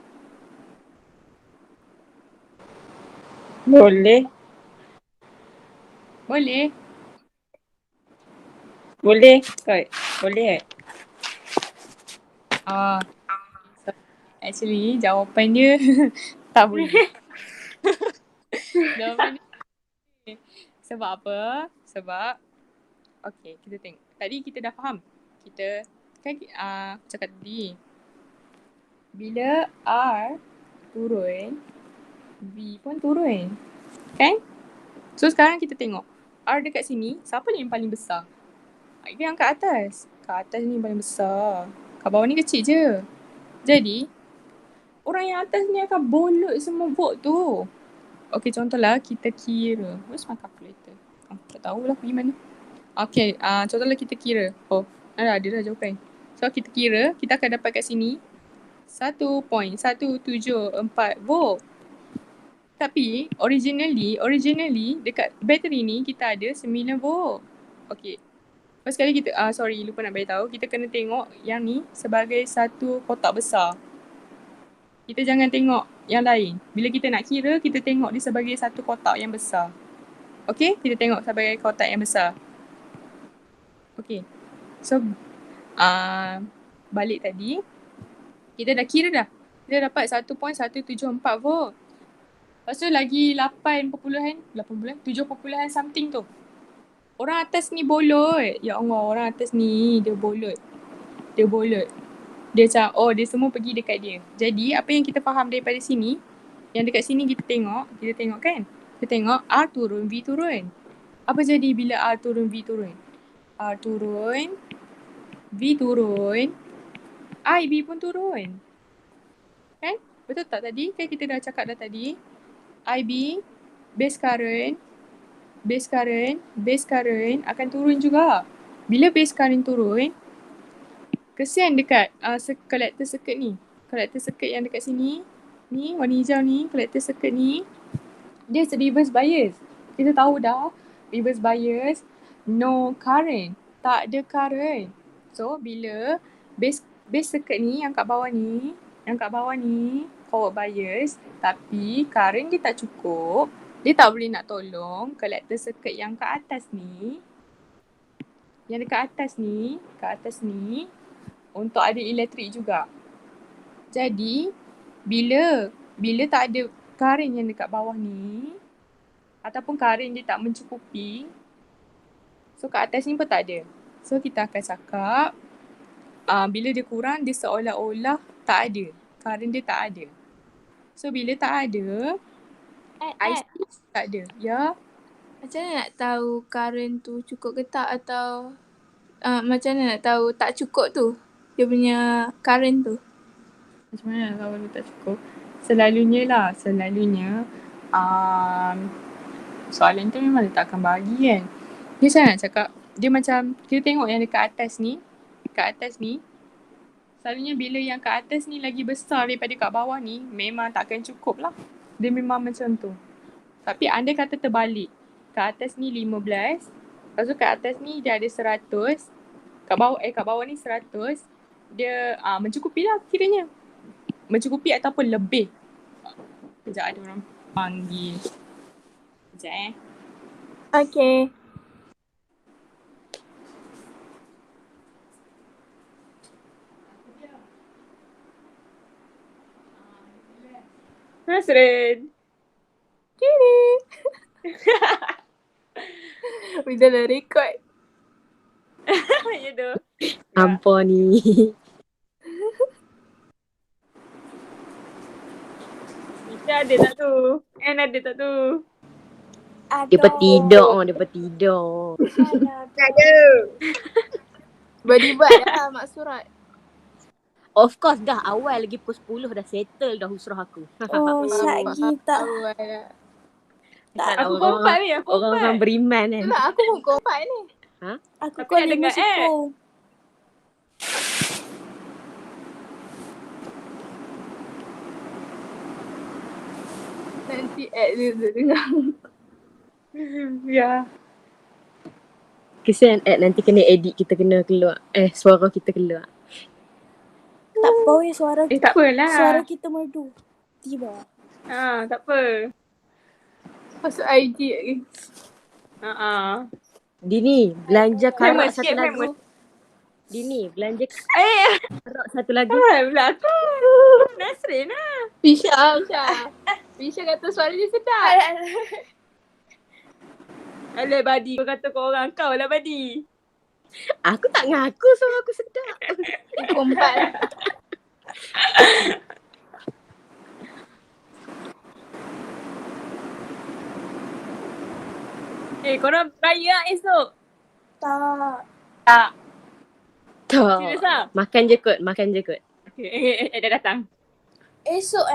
Boleh. Boleh. Boleh kot. Boleh. So, actually jawapan dia tak boleh. Jawapan dia sebab apa? Sebab okay, kita tengok. Tadi kita dah faham. Kita kan aku cakap tadi, bila R turun, V pun turun. Kan? So sekarang kita tengok R dekat sini, siapa ni yang paling besar? Itu yang kat atas. Kat atas ni paling besar. Kat bawah ni kecil je. Jadi, orang yang atas ni akan bolot semua vote tu. Okay, contohlah kita kira. Where's my calculator? Tak tahulah pergi mana. Okay, contohlah kita kira. Oh, ada dah jawapan. So kita kira, kita akan dapat kat sini 1.174 volt. Tapi originally dekat bateri ni kita ada 9 volt. Okay. First kali kita, lupa nak beritahu, kita kena tengok yang ni sebagai satu kotak besar. Kita jangan tengok yang lain. Bila kita nak kira, kita tengok dia sebagai satu kotak yang besar. Okay, kita tengok sebagai kotak yang besar. Okay. So, balik tadi, kita dah kira dah. Kita dapat 1.174 volt. Lepas tu lagi 7 something tu. Orang atas ni bolot. Ya Allah, orang atas ni dia bolot. Dia macam, dia semua pergi dekat dia. Jadi apa yang kita faham daripada sini, yang dekat sini kita tengok kan. Kita tengok R turun, V turun. Apa jadi bila R turun, V turun? R turun, V turun, IB pun turun. Kan? Betul tak tadi? Kan kita dah cakap dah tadi. IB, base current akan turun juga. Bila base current turun, kesian dekat collector circuit ni. Collector circuit yang dekat sini, ni warna hijau ni, collector circuit ni, dia reverse bias. Kita tahu dah, reverse bias, no current. Tak ada current. So, bila base circuit ni, yang kat bawah ni, forward bias, tapi current dia tak cukup, dia tak boleh nak tolong collector circuit yang kat atas ni, yang dekat atas ni, untuk ada elektrik juga. Jadi, bila tak ada karen yang dekat bawah ni ataupun karen dia tak mencukupi, so kat atas ni pun tak ada. So kita akan cakap bila dia kurang, dia seolah-olah tak ada. Karen dia tak ada. So bila tak ada, IC tak ada. Ya. Macam mana nak tahu current tu cukup ke tak, atau macam mana nak tahu tak cukup tu? Dia punya current tu. Macam mana nak tahu dia tak cukup? Selalunya soalan tu memang dia tak akan bagi kan. Dia macam nak cakap, dia macam, kita tengok yang dekat atas ni, selalunya bila yang kat atas ni lagi besar daripada kat bawah ni, memang takkan cukup lah. Dia memang macam tu. Tapi anda kata terbalik. Kat atas ni 15, lepas tu kat atas ni dia ada 100, kat bawah ni 100, dia mencukupi lah kiranya. Mencukupi ataupun lebih. Sekejap ada orang panggil. Sekejap Okay. Nasrin. Kini. Kita dah record. Ya tu. Ampun ni. Isha ada tak tu? Ada tak tu? Dia tidur. Tak ada. Berlibat dah mak surat. Of course dah awal lagi pukul 10 dah settle dah husrah aku. Oh, Syakgi tak. Aku kompak ni. Orang beriman kan. Tak, aku pun kompak ni. Aku Tapi call ada 5 kat suku. Nanti add dia untuk dengar. Ya. Kesian nanti kena edit, kita kena keluar. Suara kita keluar. Tak apa weh, suara Tak apalah. suara kita merdu. Tiba. Tak apa. Masuk IG lagi. Dini, belanja karak Famous satu sikit, lagu. famous. Dini, belanja karak satu lagu. Pula aku. Nasrin lah. Fisha kata suara dia sedap. Alah Badi, kau kata kau orang kau lah Badi. Aku tak ngaku suara aku sedap. Kompak lah. Korang raya esok? Tak. Tak. Serius lah? Makan je kot. Okay, dah datang. Esok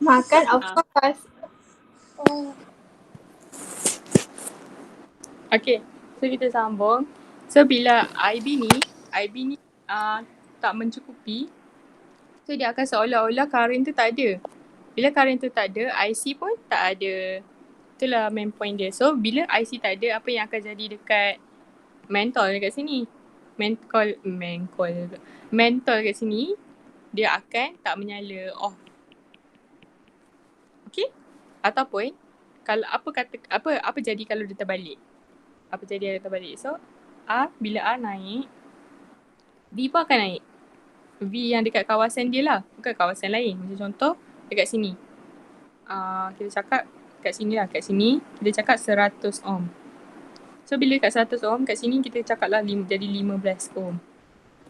Makan of course. Oh. Okay, so kita sambung. So bila IB ni tak mencukupi, so dia akan seolah-olah current tu tak ada. Bila current tu tak ada, IC pun tak ada. Itulah main point dia. So bila IC tak ada, apa yang akan jadi dekat mentol dekat sini? Mentol dekat sini, dia akan tak menyala off. Okay? Ataupun kalau apa jadi kalau dia terbalik? So bila A naik, V pun akan naik. V yang dekat kawasan dia lah, bukan kawasan lain. Macam contoh dekat sini. Kita cakap kat sini kita cakap 100 ohm. So bila kat 100 ohm, kat sini kita cakap lah jadi 15 ohm.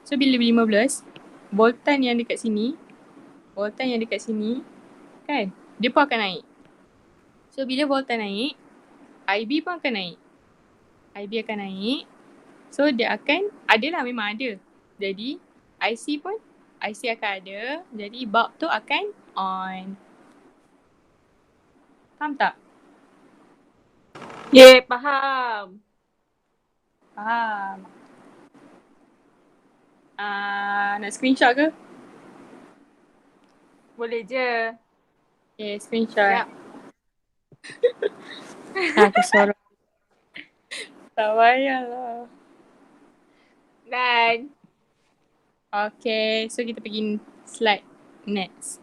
So bila 15, voltan yang dekat sini kan, dia pun akan naik. So bila voltan naik, IB pun akan naik. So dia akan memang ada. Jadi IC akan ada. Jadi bulb tu akan on. Faham tak? Faham. Nak screenshot ke? Boleh je. Okay, screenshot. Aku sorok. Tak payahlah. Dan. Okay, so kita pergi slide next.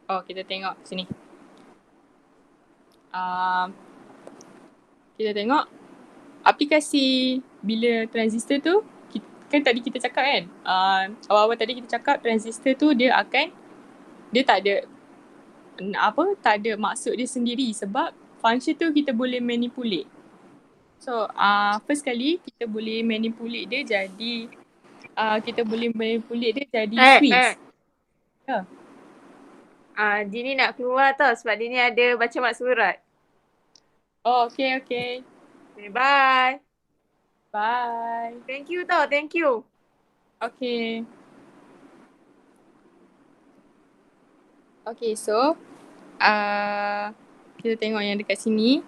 Kita tengok sini. Kita tengok aplikasi bila transistor tu kan tadi kita cakap kan, awal-awal tadi kita cakap transistor tu dia tak ada tak ada maksud dia sendiri sebab function tu kita boleh manipulate. So first kali kita boleh manipulate dia jadi quiz. Dini nak keluar tau sebab Dini ada baca mak surat. Oh, okay. Okay, bye. Bye. Thank you tau, thank you. Okay. Okay, so kita tengok yang dekat sini.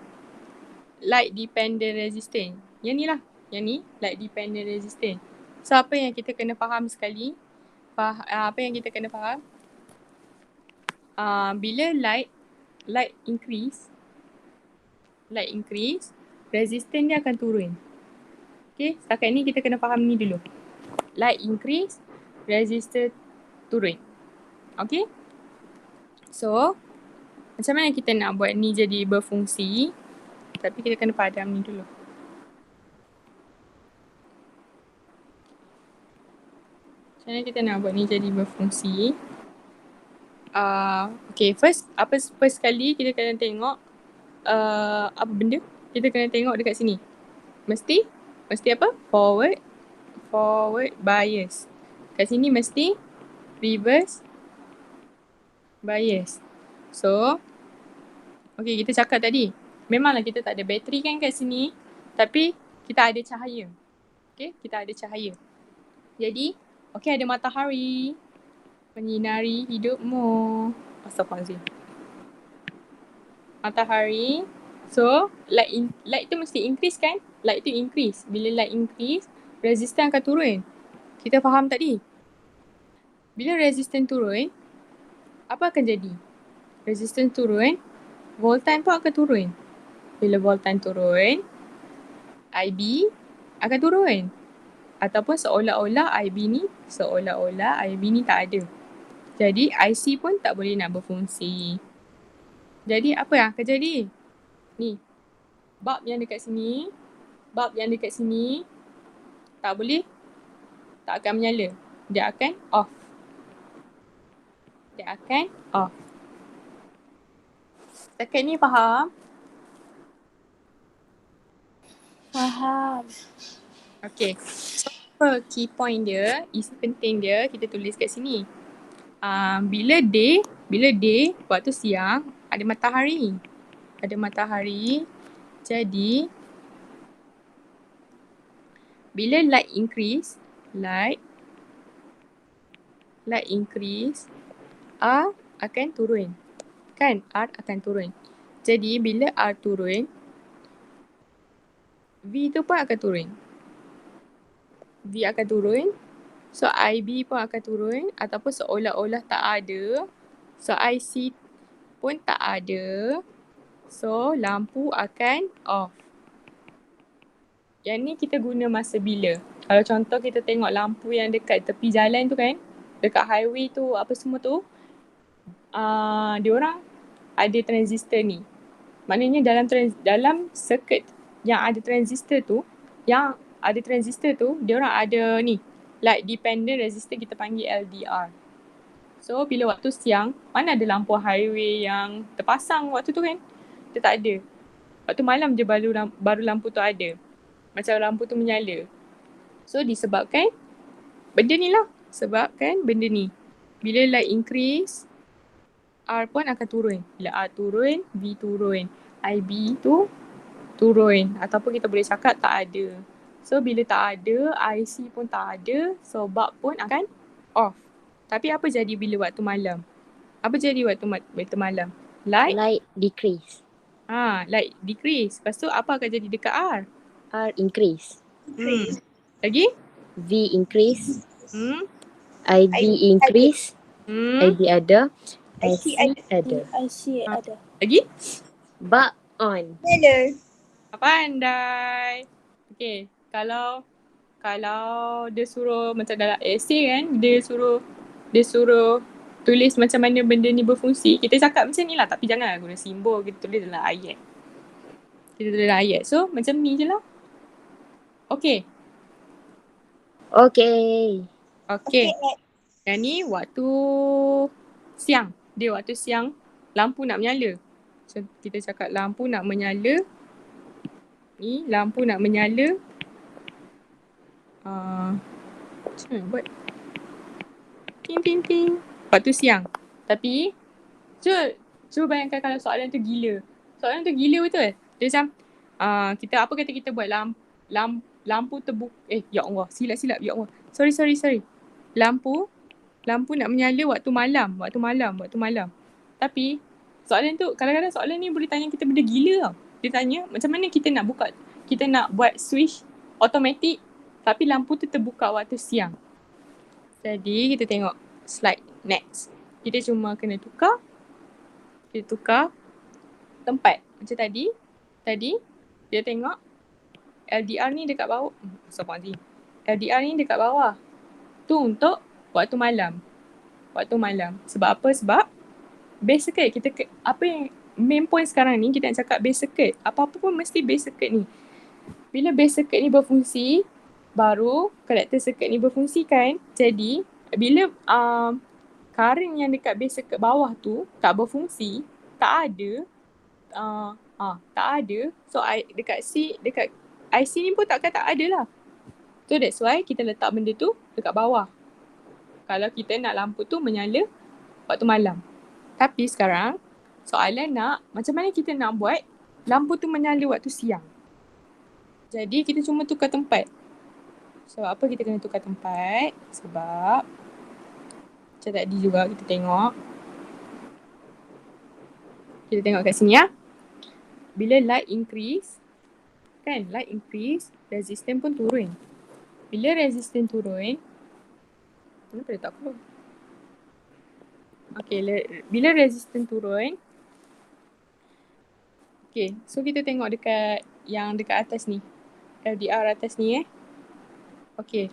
Light dependent resistance. Yang ni lah. Yang ni light dependent resistance. So apa yang kita kena faham sekali? Apa yang kita kena faham? Bila light increase, resistance dia akan turun. Okay, setakat ni kita kena faham ni dulu. Light increase, resistance turun. Okay. So, macam mana kita nak buat ni jadi berfungsi? Tapi kita kena padam ni dulu. Macam mana kita nak buat ni jadi berfungsi? Okay, first kali kita kena tengok apa benda? Kita kena tengok dekat sini. Mesti apa? Forward bias. Kat sini mesti reverse bias. So, okay, kita cakap tadi. Memanglah kita tak ada bateri kan kat sini. Tapi kita ada cahaya. Okay, kita ada cahaya. Jadi, okay, ada matahari menyinari hidupmu. Astaghfirullahaladzim. Matahari. So, light tu mesti increase kan? Light tu increase. Bila light increase, resistance akan turun. Kita faham tadi? Bila resistance turun, apa akan jadi? Resistance turun, voltage pun akan turun. Bila voltage turun, IB akan turun. Ataupun seolah-olah IB ni tak ada. Jadi IC pun tak boleh nak berfungsi. Jadi apa yang akan jadi? Ni, bulb yang dekat sini tak akan menyala. Dia akan off. Setakat ni faham? Faham. Okay. So, apa key point dia, isi penting dia, kita tulis kat sini. Bila day, waktu siang, ada matahari. Jadi, bila light increase, R akan turun. Kan? R akan turun. Jadi, bila R turun, V tu pun akan turun. So, IB pun akan turun ataupun seolah-olah tak ada. So, IC pun tak ada. So, lampu akan off. Yang ni kita guna masa bila? Kalau contoh kita tengok lampu yang dekat tepi jalan tu kan, dekat highway tu, apa semua tu, diorang ada transistor ni. Maknanya dalam circuit yang ada transistor tu, diorang ada ni, light dependent resistor, kita panggil LDR. So, bila waktu siang, mana ada lampu highway yang terpasang waktu tu kan? Dia tak ada. Waktu malam je baru lampu tu ada. Macam lampu tu menyala. So, disebabkan benda ni lah. Sebabkan benda ni. Bila light increase, R pun akan turun. Bila R turun, V turun. IB tu turun. Ataupun kita boleh cakap tak ada. So, bila tak ada, IC pun tak ada. So, bulb pun akan off. Tapi apa jadi bila waktu malam? Apa jadi waktu malam? Light decrease. Light decrease. Lepas tu apa akan jadi dekat R? R increase. Lagi? V increase. IB increase. IB ada. IC ada. IC ada. Lagi? Bulb on. Hello. Pandai. Okay, kalau dia suruh macam dalam essay kan, dia suruh tulis macam mana benda ni berfungsi, kita cakap macam ni lah, tapi janganlah guna simbol, kita tulis dalam ayat. So, macam ni je lah. Okay. Okay. Okay. Yang ni waktu siang. Dia waktu siang lampu nak menyala. So kita cakap lampu nak menyala. Ni lampu nak menyala. Macam mana buat? Ting ting ting. Waktu siang. Tapi cuba bayangkan kalau soalan tu gila. Soalan tu gila betul. Dia macam kita apa kata kita buat lampu terbuka. Ya Allah, silap ya Allah. Sorry. Lampu nak menyala waktu malam. Tapi soalan tu kadang-kadang soalan ni boleh tanya kita benda gila tau. Dia tanya macam mana kita nak buat switch automatic tapi lampu tu terbuka waktu siang. Jadi kita tengok slide next. Kita cuma kena tukar tempat. Macam tadi dia tengok LDR ni dekat bawah. LDR ni dekat bawah. Tu untuk waktu malam. Sebab apa? Sebab base circuit apa yang main point sekarang ni kita nak cakap base circuit. Apa-apa pun mesti base circuit ni. Bila base circuit ni berfungsi, baru collector circuit ni berfungsi kan. Jadi bila current yang dekat base circuit bawah tu tak berfungsi, tak ada. So dekat IC ni pun tak ada lah. So that's why kita letak benda tu dekat bawah. Kalau kita nak lampu tu menyala waktu malam. Tapi sekarang soalan macam mana kita nak buat lampu tu menyala waktu siang. Jadi kita cuma tukar tempat. Sebab apa kita kena tukar tempat? Sebab macam tadi juga kita tengok kat sini ya. Bila light increase, resistance pun turun. Bila resistance turun, kenapa dia tak keluar? Okay, bila resistance turun, okay, so kita tengok dekat atas ni. LDR atas ni Okay,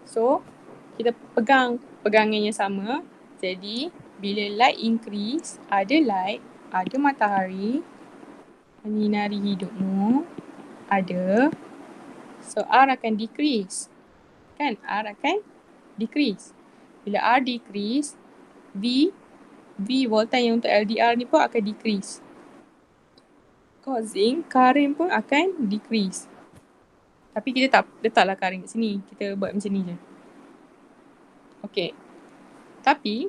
so kita pegangan yang sama. Jadi, bila light increase, ada light, ada matahari, menyinari hidupmu, ada. So, R akan decrease. Kan? R akan decrease. Bila R decrease, V voltage yang untuk LDR ni pun akan decrease. Causing current pun akan decrease. Tapi kita tak letaklah current kat sini. Kita buat macam ni je. Okay. Tapi,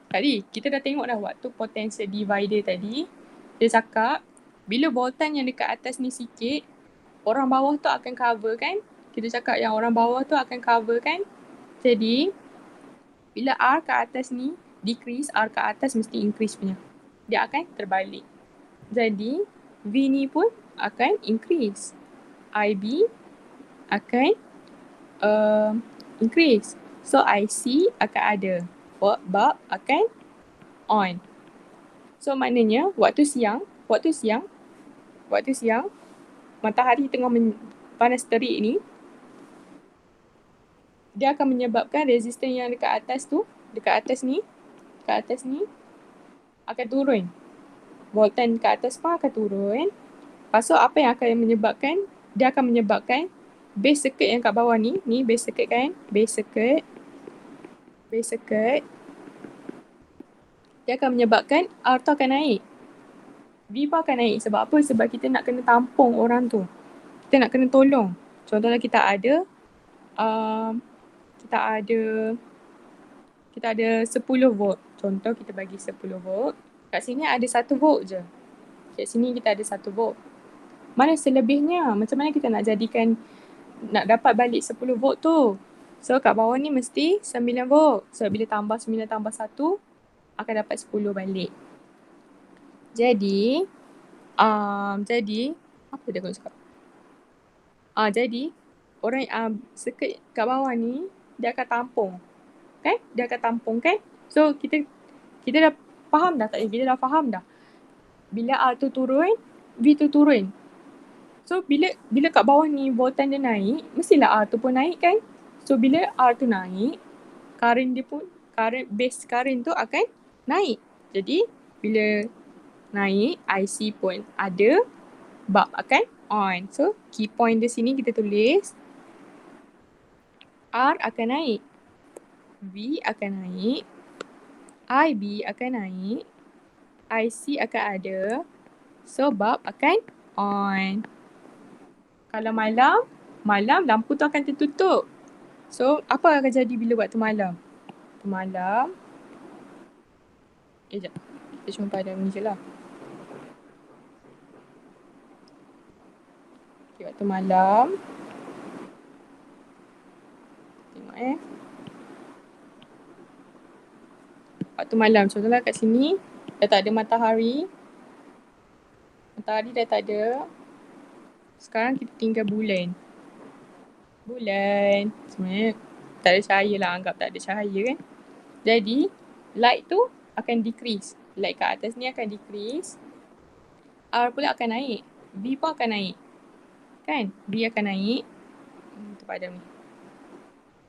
tadi kita dah tengok dah waktu potential divider tadi. Dia cakap, bila voltage yang dekat atas ni sikit, orang bawah tu akan cover kan? Kita cakap yang orang bawah tu akan cover kan? Jadi, bila R kat atas ni decrease, R kat atas mesti increase punya. Dia akan terbalik. Jadi, V ni pun akan increase. IB akan increase. So, IC akan ada. Bulb akan on. So, maknanya waktu siang, matahari tengah panas terik ni, dia akan menyebabkan resistance yang dekat atas ni akan turun. Voltage kat atas pun akan turun. Lepas tu apa yang akan menyebabkan? Dia akan menyebabkan base circuit yang kat bawah ni base circuit kan? Base circuit. Dia akan menyebabkan R tu akan naik. V pun akan naik. Sebab apa? Sebab kita nak kena tampung orang tu. Kita nak kena tolong. Contohnya kita ada 10 volt. Contoh kita bagi 10 volt. Kat sini ada 1 volt je. Kat sini kita ada 1 volt. Mana selebihnya? Macam mana kita nak dapat balik 10 volt tu? So kat bawah ni mesti 9 volt. So bila tambah 9 tambah 1 akan dapat 10 balik. Jadi apa dia nak cakap? Jadi orang circuit kat bawah ni dia akan tampung. Kan? Dia akan tampung kan? So kita dah faham dah tak? Kita dah faham dah. Bila R tu turun, V tu turun. So bila kat bawah ni voltage dia naik, mestilah R tu pun naik kan? So bila R tu naik, base current tu akan naik. Jadi bila naik, IC pun ada, bulb akan on. So key point di sini kita tulis R akan naik. V akan naik. IB akan naik. IC akan ada. So bulb akan on. Kalau malam lampu tu akan tertutup. So apa akan jadi bila waktu malam? Waktu malam. Sekejap. Kita cuma padam ni je lah. Okay, waktu malam. Tengok Waktu malam, contohlah kat sini dah tak ada matahari. Matahari dah tak ada. Sekarang kita tinggal bulan. Bulan. Sebenarnya tak ada cahaya lah, anggap tak ada cahaya kan. Jadi, light tu akan decrease. Light kat atas ni akan decrease. R pula akan naik. V pun akan naik. Kan? V akan naik. Kita padam ni.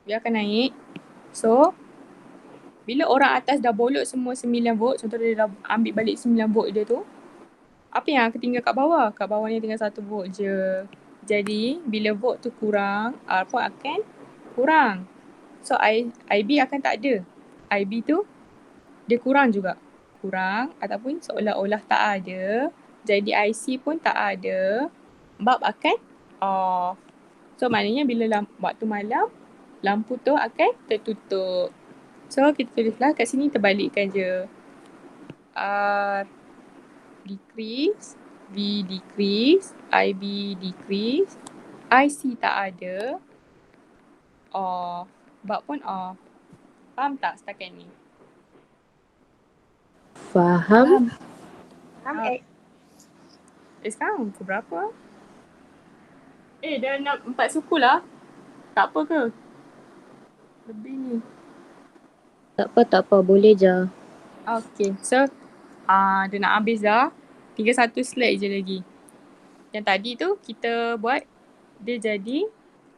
V akan naik. So, bila orang atas dah bolot semua 9 volt, contoh dia dah ambil balik 9 volt dia tu, apa yang akan tinggal kat bawah? Kat bawah ni tinggal 1 volt je. Jadi, bila volt tu kurang, R pun akan kurang. So, IB akan tak ada. IB tu, dia kurang juga. Kurang ataupun seolah-olah tak ada. Jadi, IC pun tak ada. Bulb akan off. So, maknanya bila waktu malam, lampu tu akan tertutup. So, kita tulislah kat sini terbalikkan je. R decrease, V decrease, IB decrease, IC tak ada, off. Bulb pun off. Faham tak setakat ni? Faham? Sekarang pukul berapa? Dah 4 suku lah. Tak apa ke? Lebih ni. Tak apa. Boleh je. Okay, so dia nak habis dah. Tinggal 1 slide je lagi. Yang tadi tu kita buat, dia jadi,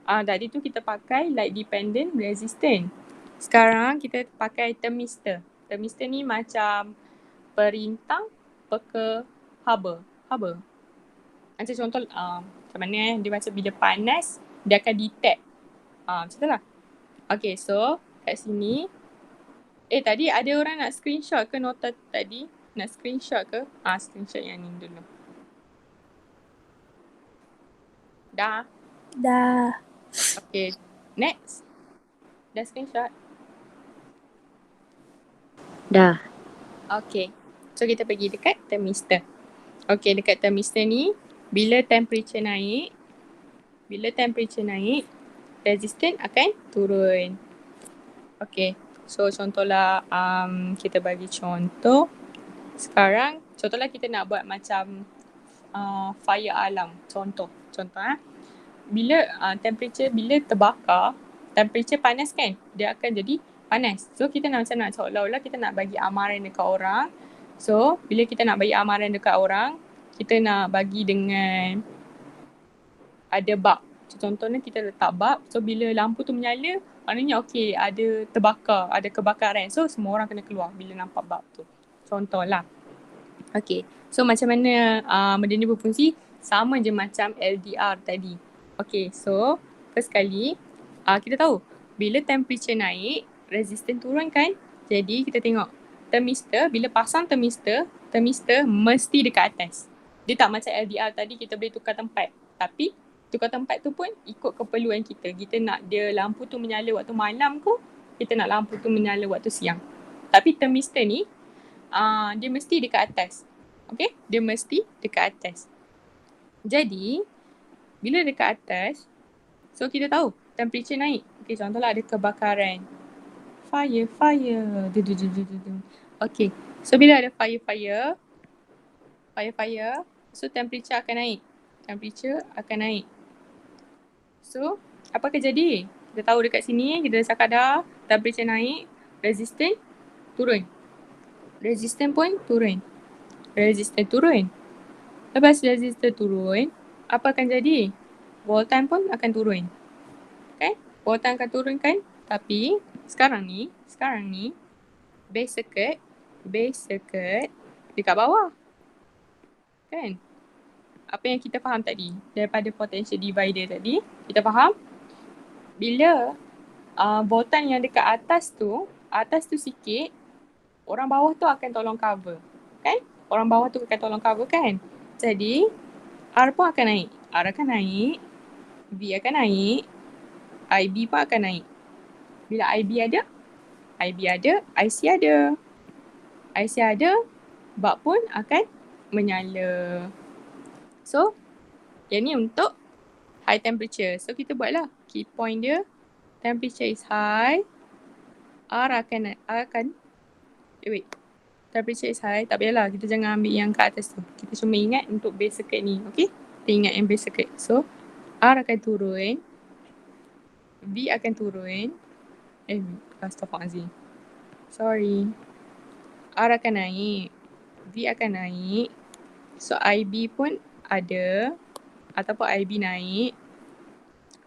tadi tu kita pakai light dependent resistant. Sekarang kita pakai thermistor. Thermistor ni macam perintang peka haba. Macam contoh, macam mana dia macam bila panas, dia akan detect. Macam tu lah. Okay, so kat sini, tadi ada orang nak screenshot ke nota tadi? Nak screenshot ke? Screenshot yang ni dulu. Dah? Dah. Okay, next. Dah screenshot? Dah. Okay, so kita pergi dekat thermistor. Okay, dekat thermistor ni, bila temperature naik, resistant akan turun. Okay, so contohlah kita bagi contoh. Sekarang, contohlah kita nak buat macam fire alarm. Contoh. Bila temperature, bila terbakar, temperature panas kan? Dia akan jadi panas. So, kita nak seolah-olah kita nak bagi amaran dekat orang. So, bila kita nak bagi amaran dekat orang, kita nak bagi dengan ada bulb. Contohnya kita letak bulb. So, bila lampu tu menyala, maknanya okay, ada kebakaran. So, semua orang kena keluar bila nampak bulb tu. Contohlah. Okay. So, macam mana benda ni berfungsi? Sama je macam LDR tadi. Okay. So, first kali, kita tahu bila temperature naik, resistance turun kan? Jadi, kita tengok thermistor. Bila pasang thermistor mesti dekat atas. Dia tak macam LDR tadi, kita boleh tukar tempat. Tapi, tukar tempat tu pun ikut keperluan kita. Kita nak dia lampu tu menyala waktu malam ke, kita nak lampu tu menyala waktu siang. Tapi thermistor ni, dia mesti dekat atas. Okay? Dia mesti dekat atas. Jadi, bila dekat atas, so kita tahu temperature naik. Okay, contohlah ada kebakaran. Fire. Okay, so bila ada fire, so temperature akan naik. So, apa akan jadi? Kita tahu dekat sini, kita dah cakap dah, temperature naik, resistance turun. Resistance pun turun. Lepas resistance turun, apa akan jadi? Voltan pun akan turun. Okay? Voltan akan turun kan? Tapi, sekarang ni, base circuit dekat bawah. Kan? Apa yang kita faham tadi daripada potential divider tadi, kita faham bila botol yang dekat atas tu sikit, orang bawah tu akan tolong cover. Kan? Orang bawah tu akan tolong cover kan? Jadi, R pun akan naik. R akan naik, V akan naik, IB pun akan naik. Bila IB ada, IC ada. IC ada, bulb pun akan menyala. So, yang ni untuk high temperature. So, kita buatlah. Key point dia, temperature is high. Temperature is high. Tak payahlah, kita jangan ambil yang kat atas tu. Kita cuma ingat untuk base circuit ni. Okay? Kita ingat yang base circuit. So, R akan turun. V akan turun. Astaghfirullahaladzim. Sorry. R akan naik. V akan naik. So, IB pun ada. Ataupun IB naik.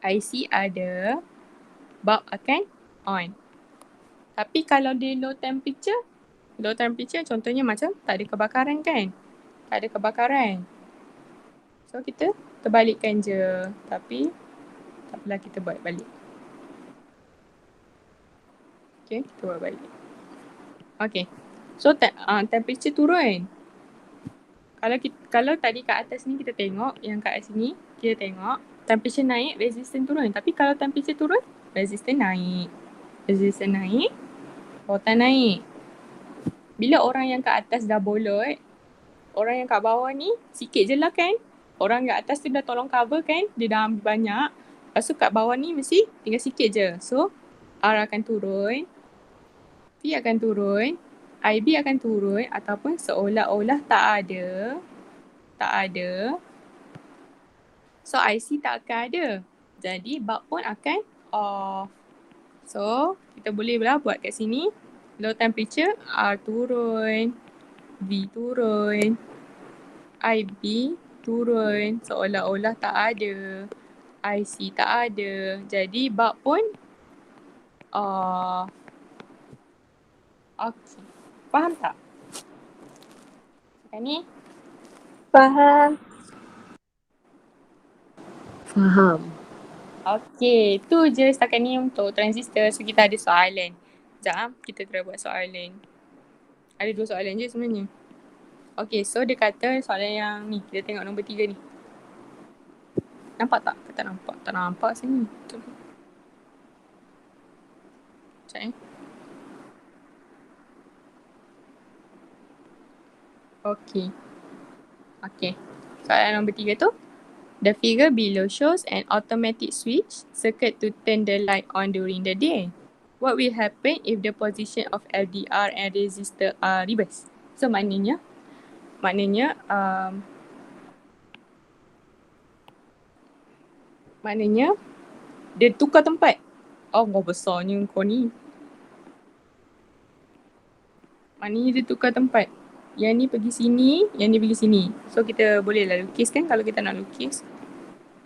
IC ada. Bulb akan on. Tapi kalau dia low temperature contohnya macam tak ada kebakaran kan? Tak ada kebakaran. So, kita terbalikkan je. Tapi, tak apalah, kita buat balik. Okay, kita buat balik. Okay. So, temperature turun. Kalau tadi kat atas ni kita tengok, yang kat sini kita tengok, temperature naik, resistance turun. Tapi kalau temperature turun, resistance naik. Resistance naik, voltage naik. Bila orang yang kat atas dah bolot, orang yang kat bawah ni sikit je lah kan. Orang kat atas tu dah tolong cover kan, dia dah ambil banyak. Lepas tu kat bawah ni mesti tinggal sikit je. So, R akan turun, V akan turun, IB akan turun ataupun seolah-olah tak ada. So, IC tak akan ada. Jadi, bulb pun akan off. So, kita boleh lah buat kat sini. Low temperature, R turun, V turun, IB turun. Seolah-olah tak ada. IC tak ada. Jadi, bulb pun off. Okay. Faham tak? Sekarang ni? Faham. Faham. Okay, tu je setakat ni untuk transistor. So, kita ada soalan. Sekejap, kita try buat soalan. Ada 2 soalan je sebenarnya. Okay, so dia kata soalan yang ni. Kita tengok nombor 3 ni. Nampak tak? Tak nampak. Tak nampak sini. Sekejap Okay. Soalan nombor 3 tu. The figure below shows an automatic switch circuit to turn the light on during the day. What will happen if the position of LDR and resistor are reversed? So maknanya dia tukar tempat. Allah besarnya kau ni. Maknanya dia tukar tempat. Yang ni pergi sini, yang ni pergi sini. So kita bolehlah lukis kan kalau kita nak lukis.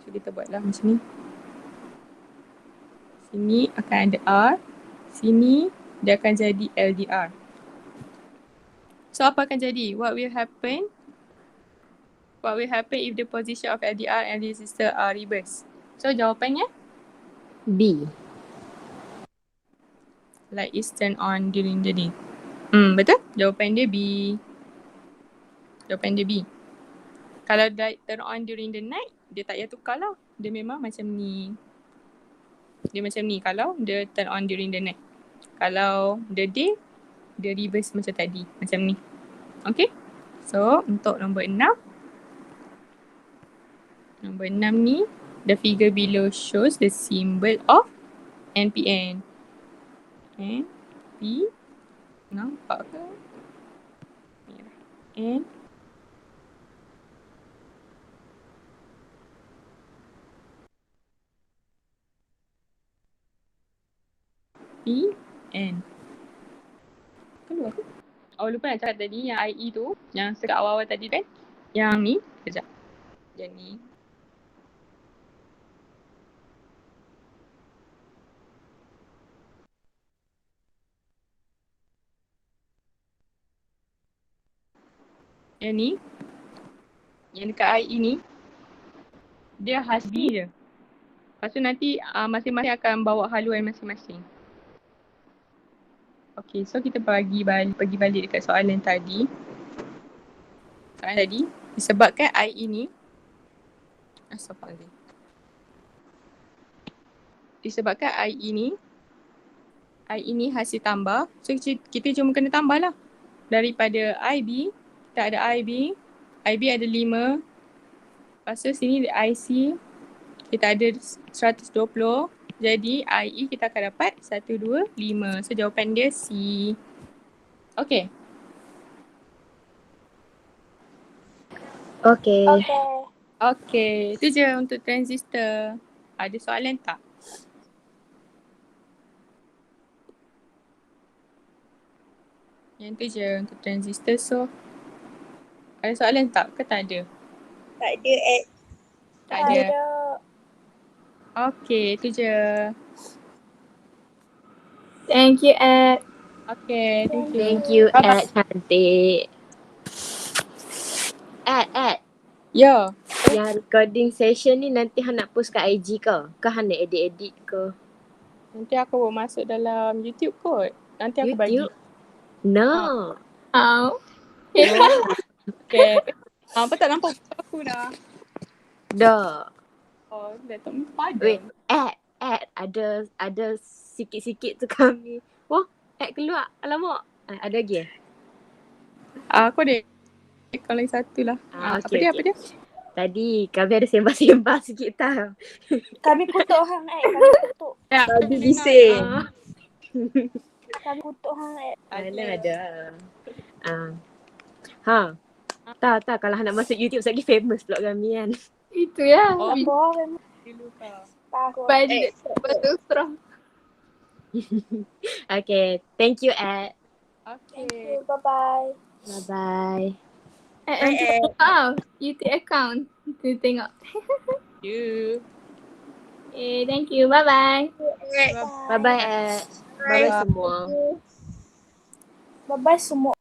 So kita buatlah macam ni. Sini akan ada R. Sini dia akan jadi LDR. So apa akan jadi? What will happen if the position of LDR and resistor are reversed? So jawapannya? B. Light is turned on during the day. Betul? Jawapan dia B. Kalau light turn on during the night, dia tak payah tukar lah. Dia memang macam ni. Kalau dia turn on during the night. Kalau the day, dia reverse macam tadi. Macam ni. Okay? So, untuk nombor 6. Nombor 6 ni, the figure below shows the symbol of NPN. NP. Nampak ke? Merah. N. P. N. Keluar ke? Oh, lupa nak cakap tadi yang IE tu, yang sekat awal-awal tadi kan? Yang ni, sekejap. Yang ni. Yang ni. Yang dekat IE ni, dia hasbi je. Lepas tu nanti masing-masing akan bawa haluan masing-masing. Okay, so kita pergi balik dekat soalan tadi. Soalan tadi, disebabkan I ini disebabkan I ini hasil tambah. So kita cuma kena tambah lah. Daripada IB, kita ada IB ada 5. Lepas tu sini IC, kita ada 120. Jadi IE kita akan dapat 125. So jawapan dia C. Okay. Okay. Okay. Okay, itu je untuk transistor. Ada soalan tak? Yang tu je untuk transistor. So, ada soalan tak? Ke tak ada? Tak ada Ed. Tak ada. Ada. Okay, itu je. Thank you, Ed. Okay, thank you. Thank you, Ed cantik. Ed. Ya. Yang recording session ni nanti Han nak post kat IG ke? Ke Han nak edit-edit ke? Nanti aku bawa masuk dalam YouTube kot. Nanti aku bagi. YouTube? No. Oh. Okay. Apa tak nampak aku dah? Dah. Oh, laptop ni padam. Wait, Ed. Ada sikit-sikit tu kami. Wah, Ed keluar. Alamak. Ada lagi Aku ada account lagi satu lah. Okay, Apa dia? Tadi kami ada sembah-sembah sikit tau. Kami kutuk hang kami kutuk. Ya, Tadi bising. Kami kutuk hang Mana ada. Tak kalau nak masuk YouTube lagi famous pula kami kan. Itu ya. Oh, Apa memang dulu kau. takut. Balik betul strong. Okay, thank you Ed. Thank Okay. you. Bye-bye. Bye-bye. YouTube account. Kita tengok. You. Okay, thank you. Bye-bye. Bye-bye Ed. Bye-bye semua. Bye-bye semua.